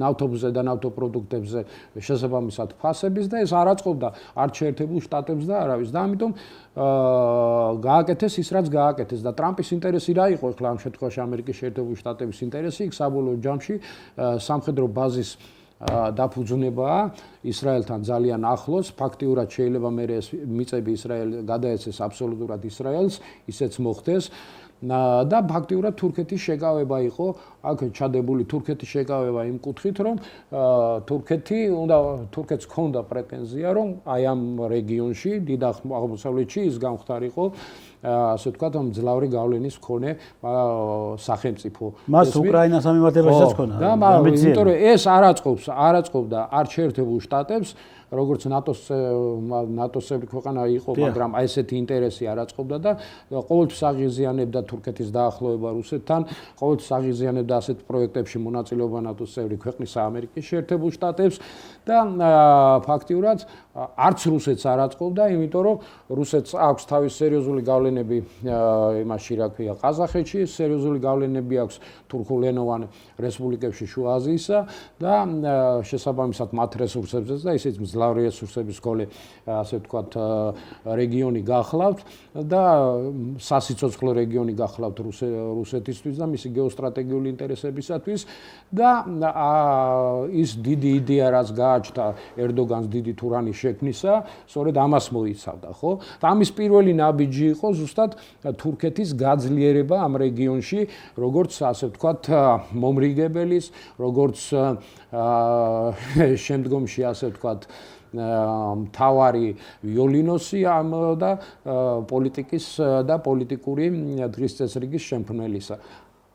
ნავთობზე და ნავთობპროდუქტებზე შესაბამისად ფასების და ეს არ აწყობდა არც შეერთებულ შტატებს და არავის და ამიტომ გააკეთეს ის რაც გააკეთეს და ტრამპის ინტერესი რა იყო ახლა ამ შემთხვევაში ამერიკის შეერთებული შტატების ინტერესი იქ საბოლოო ჯამში სამხედრო ბაზის დაფუძნებაა ისრაელთან ძალიან ახლოს ფაქტიურად შეიძლება მე ეს მიწები ისრაელ გადაეცეს აბსოლუტურად ისრაელს ისეც მოხდეს და ფაქტიურად თურქეთის შეკავება იყო აქ ჩადებული თურქეთის შეკავება იმ კუთხით რომ თურქეთს ჰქონდა პრეტენზია რომ აი ამ რეგიონში დიდ აღმოსავლეთში ის გამხდარიყო ასე ვთქვათ მძლავრი გავლენის მქონე სახელმწიფო
მას უკრაინას ამემართებასაც ჰქონდა
და იმიტომ რომ ეს არ აწყობდა არც შეერთებულ შტატებს როგორც ნატოს ქვეყანა იყო მაგრამ აი ესეთი ინტერესი არ აწყობდა და ყოველთვის აღიზიანებდა თურქეთის დაახლოება რუსეთთან ყოველთვის აღიზიანებდა ასეთ პროექტებში მონაწილეობა ნატოს წევრი ქვეყნისა ამერიკის შეერთებულ შტატებს და ფაქტიურად არც რუსეთს არ აწყობდა იმიტომ რომ რუსეთს აქვს თავის სერიოზული გავლენები იმაში რა ქვია ყაზახეთში სერიოზული გავლენები აქვს თურქულენოვან რესპუბლიკებში შუა აზიისა და შესაბამისად მათ რესურსებზეც და ისიც მძლავრი რესურსების გოლე ასე ვთქვათ რეგიონი გახლავთ და სასიცოცხლო რეგიონი გახლავთ რუსეთისთვის და მისი გეოსტრატეგიული ინტერესებისათვის და ის დიდი იდეა რაც გააჩნდა ერდოგანს დიდი თურანის შექმნისა სწორედ ამას მოიცავდა ხო და ამის პირველი ნაბიჯი იყო ზუსტად თურქეთის გაძლიერება ამ რეგიონში როგორც ასე ვთქვათ მომრიგებელის როგორც შემდგომში ასე ვთქვათ მთავარი ვიოლინოსი ამ და პოლიტიკის და პოლიტიკური დღის წესრიგის შემქმნელისა.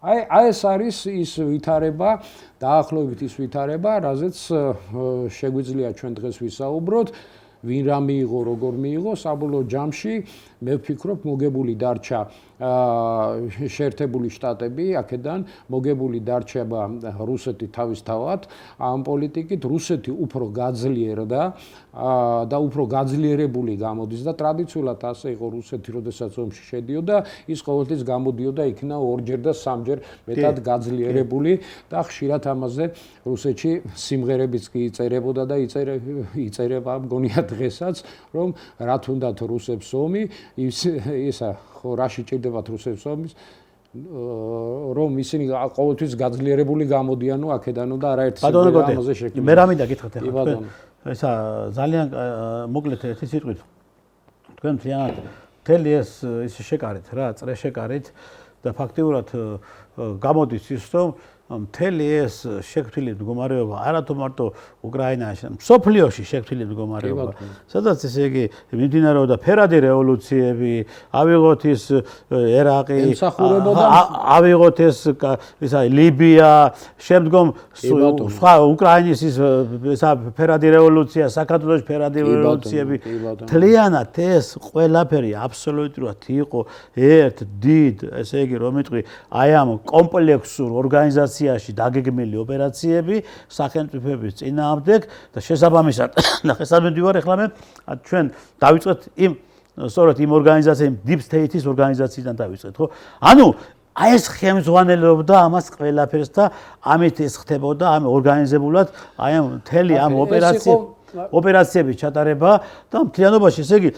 აი ეს არის ის ვითარება, დაახლოებით ის ვითარება, რაზეც შეგვიძლია ჩვენ დღეს ვისაუბროთ, ვინ რა მიიღო, როგორ მიიღო, საბოლოო ჯამში მე ვფიქრობ მოგებული დარჩა შეერთებული შტატები, აქედან მოგებული დარჩება რუსეთი თავისთავად ამ პოლიტიკით, რუსეთი უფრო გაძლიერდა და უფრო გაძლიერებული გამოდის და ტრადიციულად ასე იყო რუსეთი, როდესაც ომში შედიოდა, ის ყოველთვის გამოდიოდა იქნა ორჯერ და სამჯერ მეტად გაძლიერებული და ხშირად ამაზე რუსეთში სიმღერებიც კი იწერებოდა და იწერება მგონია დღესაც, რომ რა თუნდაც რუსებს ომი, ისა ხო რაში ჭირდებათ რუსებს ომის რომ ისინი ყოველთვის გაძლიერებული გამოდიანო აქედანო და არაერთი სიმღერა ამაზე შექმნილი.
მე რა მინდა გითხრათ ახლა. ესა ძალიან მოკლედ ერთი სიტყვით. თქვენ მთლიანად მთელი ეს შეკარით რა, წრე შეკარით და ფაქტიურად გამოდის ის რომ მთელი ეს შექმნილი მდგომარეობა არათუ მარტო უკრაინაში, მსოფლიოში შექმნილი მდგომარეობა. სადაც ესე იგი მიმდინარეობდა ფერადი რევოლუციები, ავიღოთ ის ერაყი, ავიღოთ ეს ლიბია, შემდგომ სხვა უკრაინის ის ფერადი რევოლუცია, საქართველოს ფერადი რევოლუციები. მთლიანად ეს ყველაფერი აბსოლუტურად იყო ერთ დიდ, ესე იგი რომ იტყვი, აი ამ კომპლექსურ ორგანიზაციას დაგეგმილი ოპერაციები სახელმწიფოების წინააღმდეგ და შესაბამისად ნახესადმედი ვარ ახლა მე ჩვენ დავიწყეთ იმ სწორედ იმ ორგანიზაციამ Deep State-ის ორგანიზაციიდან დავიწყეთ ხო ანუ აი ეს ხელმძღვანელობდა ამას ყველაფერს და ამით ეს ხდებოდა ამ ორგანიზებულად აი ამ მთელი ამ ოპერაციების ჩატარება და მთლიანობაში ესე იგი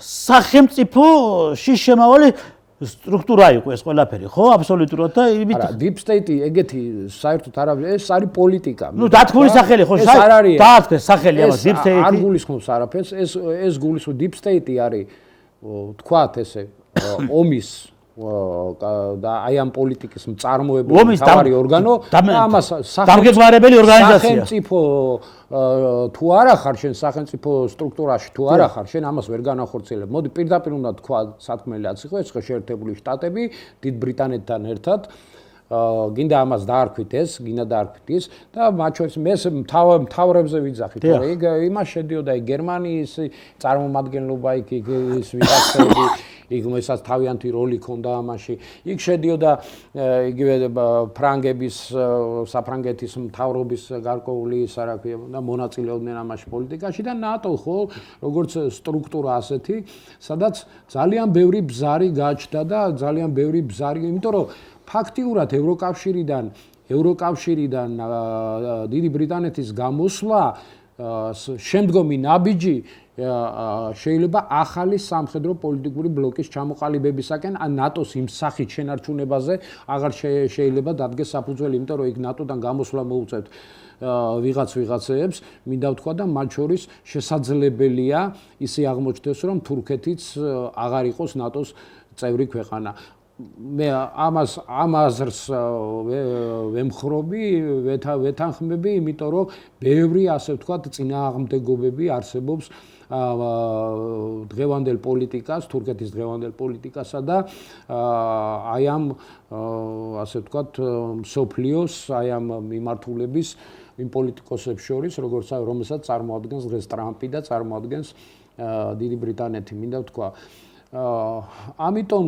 სახელმწიფოში შემავალი სტრუქტურა იყო ეს ყველაფერი, ხო? აბსოლუტურად და იმით
არა, Deep State-ი ეგეთი საერთოდ არ არის, ეს არის პოლიტიკა.
ნუ დათქმული სახელი ხო? დაათქმეს სახელი ამას Deep State-ი.
არ გულისხმობს არაფერს, ეს გულისხმობს Deep State-ი არის, თქვათ ესე, ომის და აი ამ პოლიტიკის მწარმოებელი თავარი ორგანო ამას
დამგეგმარებელი ორგანიზაცია
სახელმწიფო თუ არა ხარ შენ სახელმწიფო სტრუქტურაში თუ არა ხარ შენ ამას ვერ განახორციელებ. მოდი პირდაპირ უნდა თქვა სათქმელიც იყო ეს შეერთებული შტატები დიდ ბრიტანეთთან ერთად გინდა ამას დაარქვით ეს, გინდა დაარქვით ის და მათ შორის მე მთავრებზე ვიძახით, რომ იქ იმას შედიოდა იქ გერმანიის წარმომადგენლობა იქ ის ვიღაცები იქ მესაც თავიანთი როლი ჰქონდა ამაში. იქ შედიოდა იგივე ფრანგების საფრანგეთის მთავრობის გარკვეული რა ქვია და მონაწილეობდნენ ამაში პოლიტიკაში და ნატო ხო როგორც სტრუქტურა ასეთი, სადაც ძალიან ბევრი ბზარი გაჩნდა და ძალიან ბევრი ბზარი, იმიტომ რომ ფაქტიურად ევროკავშირიდან დიდი ბრიტანეთის გამოსვლა შემდგომი ნაბიჯი შეიძლება ახალი სამხედრო პოლიტიკური ბლოკის ჩამოყალიბებისაკენ ან ნატოს იმ სახით შენარჩუნებაზე აღარ შეიძლება დადგეს საფუძველი, იმიტომ რომ იქ ნატოდან გამოსვლა მოუწევთ ვიღაცეებს, მინდა ვთქვა და მათ შორის შესაძლებელია ისე აღმოჩნდეს, რომ თურქეთიც აღარ იყოს ნატოს წევრი ქვეყანა. მე ამ აზრს ვემხრობი, ვეთანხმები, იმიტომ რომ ბევრი ასე ვთქვათ წინააღმდეგობები არსებობს დღევანდელ პოლიტიკას, თურქეთის დღევანდელ პოლიტიკასა და აი ამ ასე ვთქვათ მსოფლიოს, აი ამ მიმართულების იმ პოლიტიკოსებს შორის, რომელსაც წარმოადგენს დღეს ტრამპი და წარმოადგენს დიდი ბრიტანეთი, მინდა ვთქვა. ამიტომ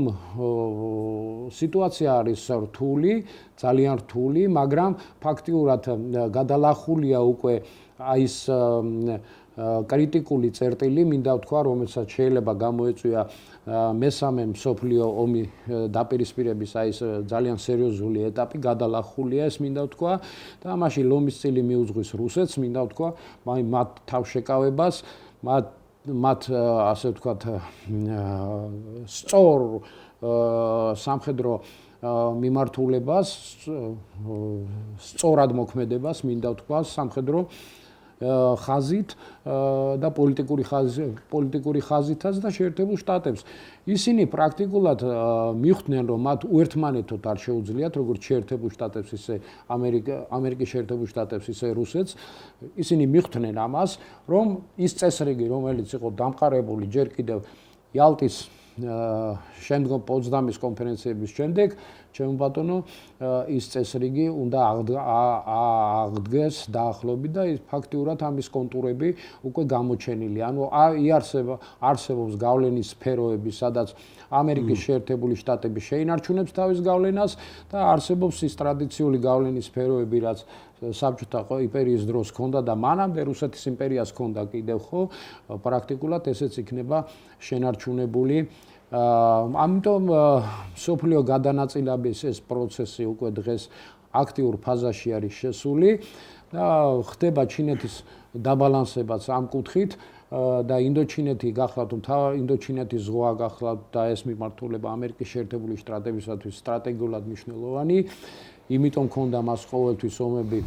სიტუაცია არის რთული, ძალიან რთული, მაგრამ ფაქტიურად გადალახულია უკვე აი ეს კრიტიკული წერტილი, მინდა ვთქვა, რომელსაც შეიძლება გამოეწვია მესამე მსოფლიო ომი დაპირისპირების აი ეს ძალიან სერიოზული ეტაპი, გადალახულია ეს მინდა ვთქვა და ამაში ლომის წილი მიუძღვის რუსეთს, მინდა ვთქვა, მათ თავშეკავებას, მათ ასე ვთქვათ სწორ სამხედრო მიმართულებას, სწორად მოქმედებას მინდა ვთქვა სამხედრო ხაზით და პოლიტიკური ხაზითაც და შეერთებულ შტატებს. ისინი პრაქტიკულად მიხვდნენ, რომ მათ უერთმანეთოდ არ შეუძლიათ, როგორც შეერთებულ შტატებს, ისე ამერიკის შეერთებულ შტატებს, ისე რუსეთს. ისინი მიხვდნენ ამას, რომ ის წესრიგი, რომელიც იყო დამყარებული ჯერ კიდევ იალტის შემდგომ პოცდამის კონფერენციების შემდეგ, ჩემო ბატონო, ის წესრიგი უნდა აღდგეს დაახლოებით და ფაქტიურად ამის კონტურები უკვე გამოჩენილი. ანუ არსებობს გავლენის სფეროები, სადაც ამერიკის შეერთებული შტატები შეინარჩუნებს თავის გავლენას და არსებობს ის ტრადიციული გავლენის სფეროები, რაც საბჭოთა იმპერიის დროს ჰქონდა და მანამდე რუსეთის იმპერიას ჰქონდა კიდევ ხო, პრაქტიკულად ესეც იქნება შენარჩუნებული. ამიტომ სოფლიო გადანაწილების ეს პროცესი უკვე დღეს აქტიურ ფაზაში არის შესული და ხდება ჩინეთის დაბალანსებაც ამ კუთხით და ინდოჩინეთი გახლავთ, ინდოჩინეთის ზღვა გახლავთ და ეს მიმართულება ამერიკის შეერთებული შტატებისათვის სტრატეგიულად მნიშვნელოვანი. იმიტომ ქონდა მას ყოველთვის ომები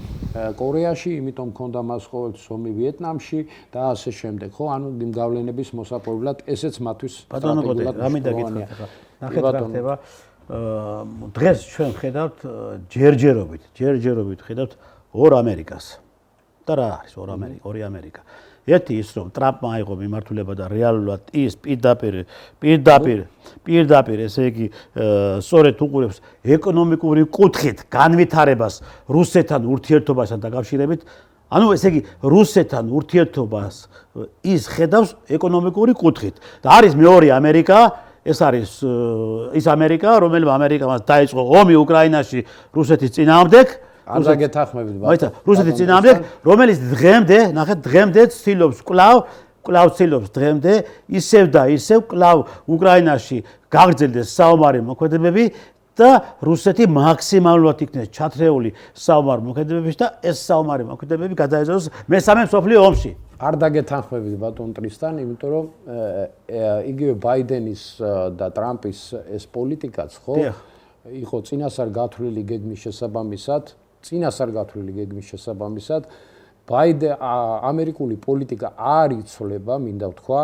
კორეაში, იმიტომ ქონდა მას ყოველთვის ომი ვიეტნამში და ასე შემდეგ. ხო, ანუ იმ გავლენების მოსაპოვებლად ესეც მათთვის სტრატეგიულად მნიშვნელოვანია.
ნახეთ რა ხდება. დღეს ჩვენ ხედავთ ჯერჯერობით ხედავთ ორ ამერიკას. და რა არის ორი ამერიკა? ერთი ის რომ ტრამპმა აიღო მიმართულება და რეალურად ის პირდაპირ ესე იგი სწორედ უყურებს ეკონომიკური კუთხით განვითარებას რუსეთთან ურთიერთობასთან დაკავშირებით. ანუ ესე იგი რუსეთთან ურთიერთობას ის ხედავს ეკონომიკური კუთხით. და არის მეორე ამერიკა, ეს არის ის ამერიკა, რომელმა ამერიკამ დაიწყო ომი უკრაინაში რუსეთის წინააღმდეგ.
ამაზე გეთანხმებით,
ბატონო. რუსეთის წინააღმდეგ, რომელიც დღემდე ცდილობს კვლავ ცდილობს დღემდე ისევ და ისევ კვლავ უკრაინაში გაგრძელდეს საომარი მოქმედებები და რუსეთი მაქსიმალურად იქნეს ჩათრეული საომარ მოქმედებებში და ეს საომარი მოქმედებები გადაეწევოს მესამე მსოფლიო ომში.
არ დაგეთანხმებით ბატონ ტრისთან, იმიტომ რომ იგივე ბაიდენის და ტრამპის ეს პოლიტიკაც ხო იყო წინასწარ გათვლილი გეგმის შესაბამისად ამერიკული პოლიტიკა არ იცვლება, მინდა ვთქვა,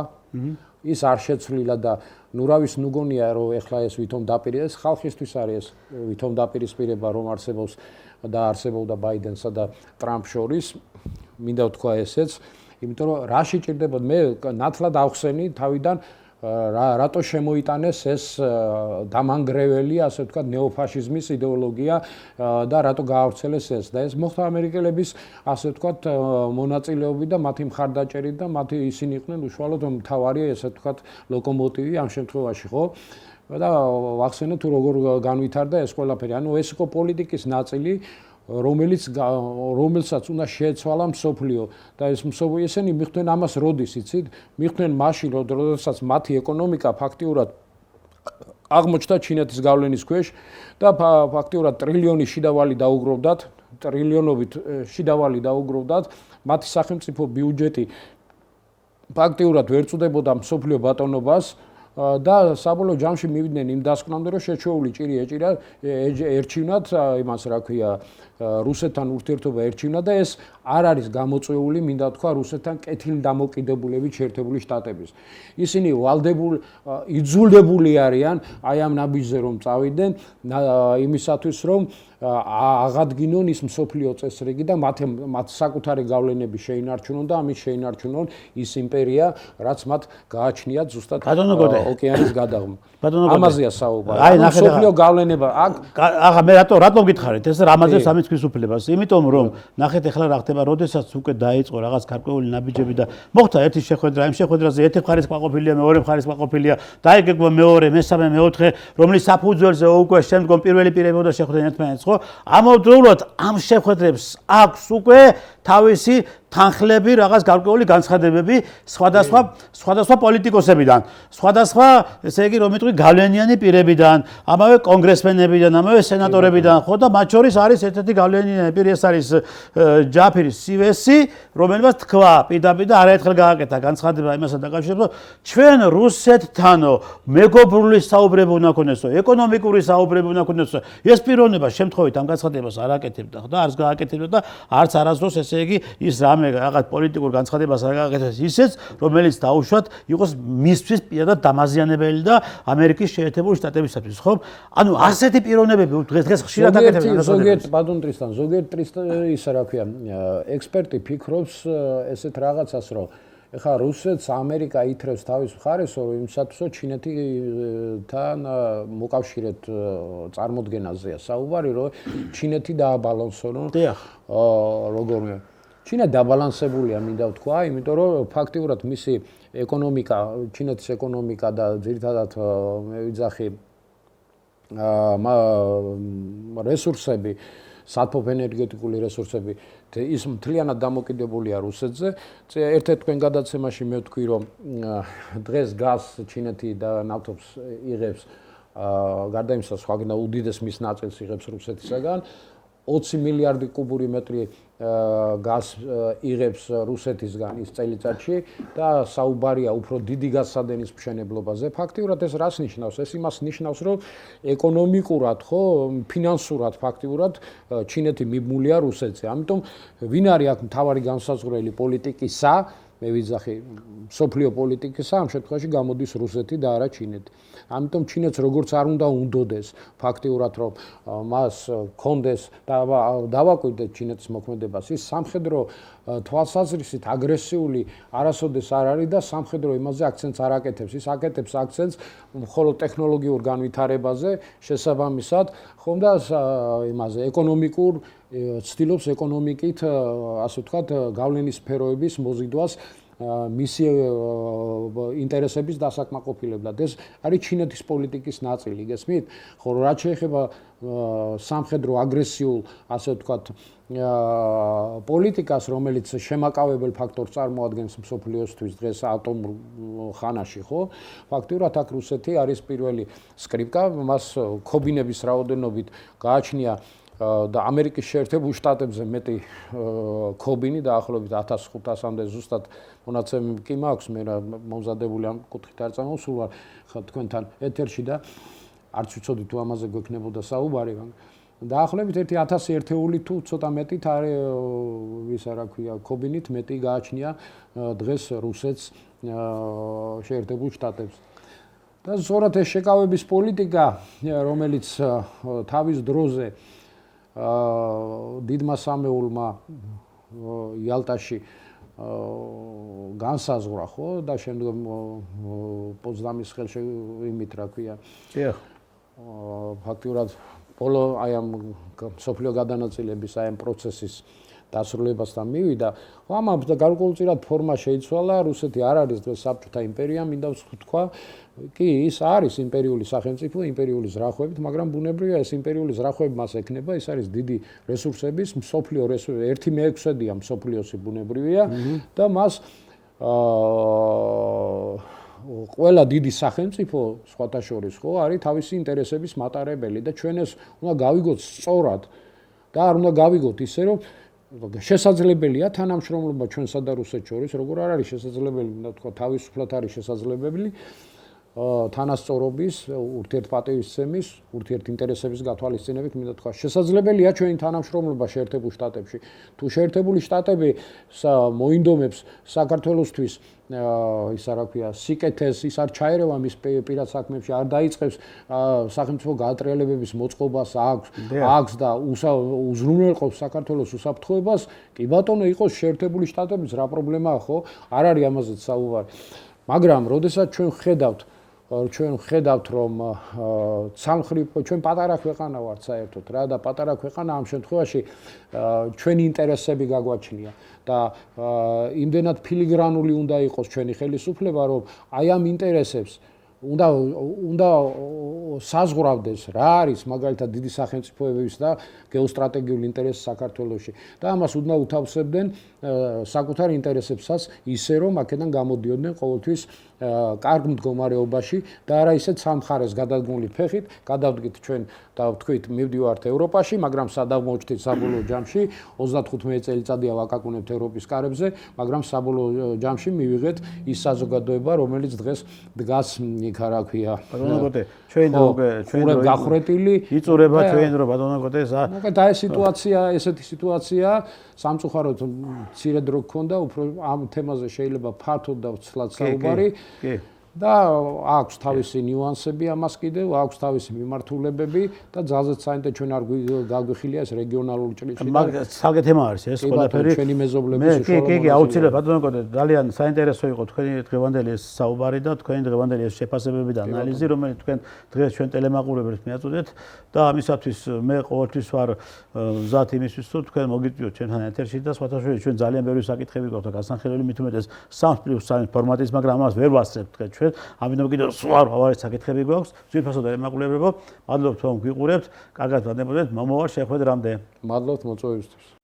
ის არ შეცვლილა და ნურავის ნუგონია რომ ეხლა ეს ვითომ დაპირისპირება ხალხისთვის არის ეს ვითომ დაპირისპირება რომ არსებობს და არსებობდა ბაიდენსა და ტრამპ შორის მინდა ვთქვა ესეც იმიტომ რომ რა შეჭირდებოდა მე ნათლად ავხსენი თავიდან რატო შემოიტანეს ეს დამანგრეველი ასე ვთქვათ ნეოფაშიზმის იდეოლოგია და რატო გაავრცელეს ეს და ეს მოხდა ამერიკელების ასე ვთქვათ მონაწილეობით და მათი მხარდაჭერით და მათი ისინი იყვნენ უშუალოდ მთავარი ასე ვთქვათ ლოკომოტივი ამ შემთხვევაში ხო და ვახსენე თუ როგორ განვითარდა ეს ყველაფერი ანუ ეს იყო პოლიტიკის ნაწილი რომელსაც უნდა შეეცვალა მსოფლიო და ეს ესენი მიხვდნენ ამას როდის იცით მიხვდნენ მაშინ როდესაც მათი ეკონომიკა ფაქტიურად აღმოჩნდა ჩინეთის გავლენის ქვეშ და ფაქტიურად ტრილიონი შიდავალი დაუგროვდათ ტრილიონობით შიდავალი დაუგროვდათ მათი სახელმწიფო ბიუჯეტი ფაქტიურად ვერ წუდებოდა მსოფლიო ბატონობას და საბოლოო ჯამში მივიდნენ იმ დასკვნამდე რომ შეჩეული ჭირი ეჭირა ერჩივნათ იმას რა ქვია რუსეთთან ურთიერთობა ერჩივნა და ეს არ არის გამოწვეული მინდა თქვა რუსეთთან კეთილდამოკიდებულებით შეერთებული შტატების ისინი ვალდებულ იძულებული არიან აი ამ ნაბიჯზე რომ წავიდნენ იმისათვის რომ აღადგინონ ის მსოფლიო წესრიგი და მათ საკუთარი გავლენები შეინარჩუნონ და ამის შეინარჩუნონ ის იმპერია რაც მათ გააჩნიათ ზუსტად ოკეანის გადაღმა ამაზეა საუბარი მსოფლიო გავლენება
აღა მე რატომ გითხარით ეს რამაზე სამის ფისუფლებას იმიტომ რომ ნახეთ ახლა რა ხდება როდესაც უკვე დაიწყო რაღაც გარკვეული ნაბიჯები და მოხდა ერთი შეხვედრა იმ შეხვედრაზე ერთი მხარის ყოფილია მეორე მხარის ყოფილია დაიგეგმა მეორე მესამე მეოთხე რომლის საფუძველზე უკვე შემდგომ პირველი პირები უნდა შეხვდნენ ერთმანეთს ხო ამავდროულად ამ შეხვედრებს აქვს უკვე თავისი თანხლები რაღაც გარკვეული განცხადებები სხვადასხვა პოლიტიკოსებიდან სხვადასხვა ესე იგი რომ იტყვი გავლენიანი პირებიდან ამავე კონგრესმენებიდან ამავე სენატორებიდან ხო და მათ შორის არის ერთ-ერთი გავლენიანი პირი ეს არის ჯაფრი სივესი რომელმაც თქვა პირდაპირ და არაერთხელ გააკეთა განცხადება იმასთან დაკავშირებით ჩვენ რუსეთთანო მეგობრული საუბრები უნდა ქონდესო ეკონომიკური საუბრები უნდა ქონდესო ეს პიროვნება შემთხვევით ამ განცხადებას არ აკეთებდა ხო და არც გააკეთებდა და არც არასდროს ესე იგი ის რაღაც პოლიტიკურ განცხადებას არ გააკეთეს ისეც რომელიც დაუშვათ იყოს მისთვის პირადად დამაზიანებელი და ამერიკის შეერთებული შტატებისათვის ხო ანუ ასეთი პიროვნებები დღეს ხშირად აკეთებენ
ზოგიერთ ბატონ ტრისტან ზოგიერთ ისა რა ქვია ექსპერტი ფიქრობს ესეთ რაღაცას რომ ეხლა რუსეთს ამერიკა ითრევს თავის მხარეს რომ იმისათვის რომ ჩინეთთან მოკავშირედ წარმოდგენაზეა საუბარი რომ ჩინეთი დააბალანსონონ როგორმე ჩინეთი დაბალანსებულია მინდა ვთქვა იმიტომ რომ ფაქტიურად მისი ეკონომიკა ჩინეთის ეკონომიკა და ძირითადად მე ვიძახი რესურსები სათოფ ენერგეტიკული რესურსები ის მთლიანად დამოკიდებულია რუსეთზე ერთ-ერთ თქვენ გადაცემაში მე ვთქვი რომ დღეს გაზს ჩინეთი და ნავთობს იღებს გარდა იმისა სხვაგან უდიდეს მის ნაწილს იღებს რუსეთისაგან 20 მილიარდი კუბური მეტრი გაზს იღებს რუსეთისგან ის წელიწადში და საუბარია უფრო დიდი გაზსადენის მშენებლობაზე. ფაქტიურად ეს რას ნიშნავს? ეს იმას ნიშნავს, რომ ეკონომიკურად, ხო, ფინანსურად ფაქტიურად ჩინეთი მიბმულია რუსეთზე. ამიტომ ვინ არის აქ მთავარი განსაზღვრელი პოლიტიკისა? მე ვიძახი სოფლიო პოლიტიკისა ამ შემთხვევაში გამოდის რუსეთი და არა ჩინეთი. ამიტომ ჩინეთს როგორც არ უნდა უნდოდეს ფაქტიურად რომ მას კონდეს და დავაკვირდეთ ჩინეთის მოქმედებას ის სამხედრო თვალსაზრისით აგრესიული არასოდეს არ არის და სამხედრო იმაზე აქცენტს არ აკეთებს ის აკეთებს აქცენტს მხოლოდ ტექნოლოგიურ განვითარებაზე შესაბამისად ხომ და იმაზე ეკონომიკურ ცდილობს ეკონომიკით ასე ვთქვათ გავლენის სფეროების მოზიდვას მისი ინტერესების დასაკმაყოფილებლად ეს არის ჩინეთის პოლიტიკის ნაწილი გესმით ხო რაც შეეხება სამხედრო აგრესიულ ასე ვთქვათ პოლიტიკას რომელიც შემაკავებელ ფაქტორს წარმოადგენს მსოფლიოსთვის დღეს ატომურ ხანაში ხო ფაქტიურად აქ რუსეთი არის პირველი სკრიპკა მას ქობინების რაოდენობით გააჩნია და ამერიკის შეერთებულ შტატებზე მეტი ქობინი დაახლოებით 1500-მდე ზუსტად მონაცემები კი მაქვს მე მომზადებული ამ კუთხით არ წამოვსულა თქვენთან ეთერში და არც ვიცოდი თუ ამაზე გვექნებოდა საუბარი დაახლოებით 1000 ერთეული თუ ცოტა მეტით არის ვისა რა ქვია ქობინით მეტი გააჩნია დღეს რუსეთს შეერთებულ შტატებს. და სწორად ეს შეკავების პოლიტიკა, რომელიც თავის დროზე დიდმა სამეულმა იალტაში განსაზღვრა, ხო, და შემდგომ პოცდამის ხელში იმით რა ქვია. ფაქტიურად ბოლო აი ამ სოფლიო გადანაწილების აი ამ პროცესის დასრულებასთან მივიდა. ხო, ამას და გარკვეულწილად ფორმა შეიცვალა. რუსეთი არ არის დღეს საბჭოთა იმპერია, მინდა ვთქვა. კი, ის არის იმპერიული სახელმწიფო, იმპერიული ზრახვებით, მაგრამ ბუნებრივია ეს იმპერიული ზრახვები მას ექნება, ის არის დიდი რესურსების, მსოფლიო რესურსი, 1/6-ია მსოფლიოსი ბუნებრივია და მას ყველა დიდი სახელმწიფო სხვათა შორის, ხო, არის თავისი ინტერესების მატარებელი და ჩვენ ეს უნდა გავიგოთ სწორად და არ უნდა გავიგოთ ისე, რომ შესაძლებელია თანამშრომლობა ჩვენსა და რუსეთს შორის, როგორ არ არის შესაძლებელი, მინდა ვთქვა, თავისუფლად არის შესაძლებელი თანასწორობის, ურთიერთპატივისცემის, ურთიერთინტერესების გათვალისწინებით, მინდა ვთქვა, შესაძლებელია ჩვენი თანამშრომლობა შეერთებულ შტატებში. თუ შეერთებული შტატები მოინდომებს საქართველოსთვის ისა რა ქვია, სიკეთეს, ის არ ჩაერევა მის პირად საქმეებში, არ დაიწყებს სახელმწიფო გაატრიალებების მოწყობას აქვს და უზრუნველყოფს საქართველოს უსაფრთხოებას, კი ბატონო, იყოს შეერთებული შტატებიც, რა პრობლემაა, ხო? არ არის ამაზეც საუბარი. მაგრამ როდესაც ჩვენ ხედავთ რომ სამხრივ ჩვენ პატარა ქვეყანა ვართ საერთოდ რა და პატარა ქვეყანა ამ შემთხვევაში ჩვენი ინტერესები გაგვაჩნია და იმდენად ფილიგრანული უნდა იყოს ჩვენი ხელისუფლება რომ აი ამ ინტერესებს უნდა საზღვრავდეს რა არის მაგალითად დიდი სახელმწიფოების და გეოსტრატეგიული ინტერესი საქართველოში და ამას უნდა უთავსებდნენ საკუთარ ინტერესებსაც ისე რომ აქედან გამოდიოდნენ ყოველთვის კარგ მდგომარეობაში და არა ისე სამხარეს გადადგმული ფეხით გადავდგით ჩვენ და ვთქვით მივდივართ ევროპაში მაგრამ სადავმოჩდით საბოლოო ჯამში 35 წელიწადია ვაკაკუნებთ ევროპის კარებზე მაგრამ საბოლოო ჯამში მივიღეთ ის საზოგადოება რომელიც დღეს დგას იქ რა ქვია
ბატონო გოტე ჩვენ დრო
გახვრეტილი
იწურება ჩვენ დრო ბატონო გოტე
მოკეთ აი ესეთი სიტუაცია სამწუხაროდ მცირე დრო გქონდა უფრო ამ თემაზე შეიძლება ფართოდ და ვცლად საუბარი და აქვს თავისი ნიუანსები ამას კიდევ აქვს თავისი მიმართულებები და ძალზედ საინტერესო ჩვენ არ გაგვიხილია ეს რეგიონალური ჭრიჭი
და სალგე თემა არის ეს ყველაფერი
ჩვენი მეზობლების უშუალო
კი აუცილებლად ბატონო გოტე ძალიან საინტერესო იყო თქვენი დღევანდელი ეს საუბარი და თქვენი დღევანდელი ეს შეფასებები და ანალიზი რომელიც თქვენ დღეს ჩვენ ტელემაყურებელს მიაწოდეთ და ამისათვის მე ყოველთვის ვარ მზად იმისთვის თუ თქვენ მოგიწვიოთ ჩვენთან ეთერში და სხვათა შორის ჩვენ ძალიან ბევრი საკითხები გვაქვს და გასახელელი მით უმეტეს 3+3 ფორმატის მაგრამ ამას ვერ ვასწრებთ თქვენ ამიტომ კიდევ სხვა რა საკითხები გვაქვს ძვირფასო ტელემაყურებლებო მადლობთ რომ გვიყურებთ კარგად ვადნებოდეთ მომავალ შეხვედრამდე
მადლობთ მოწვევისთვის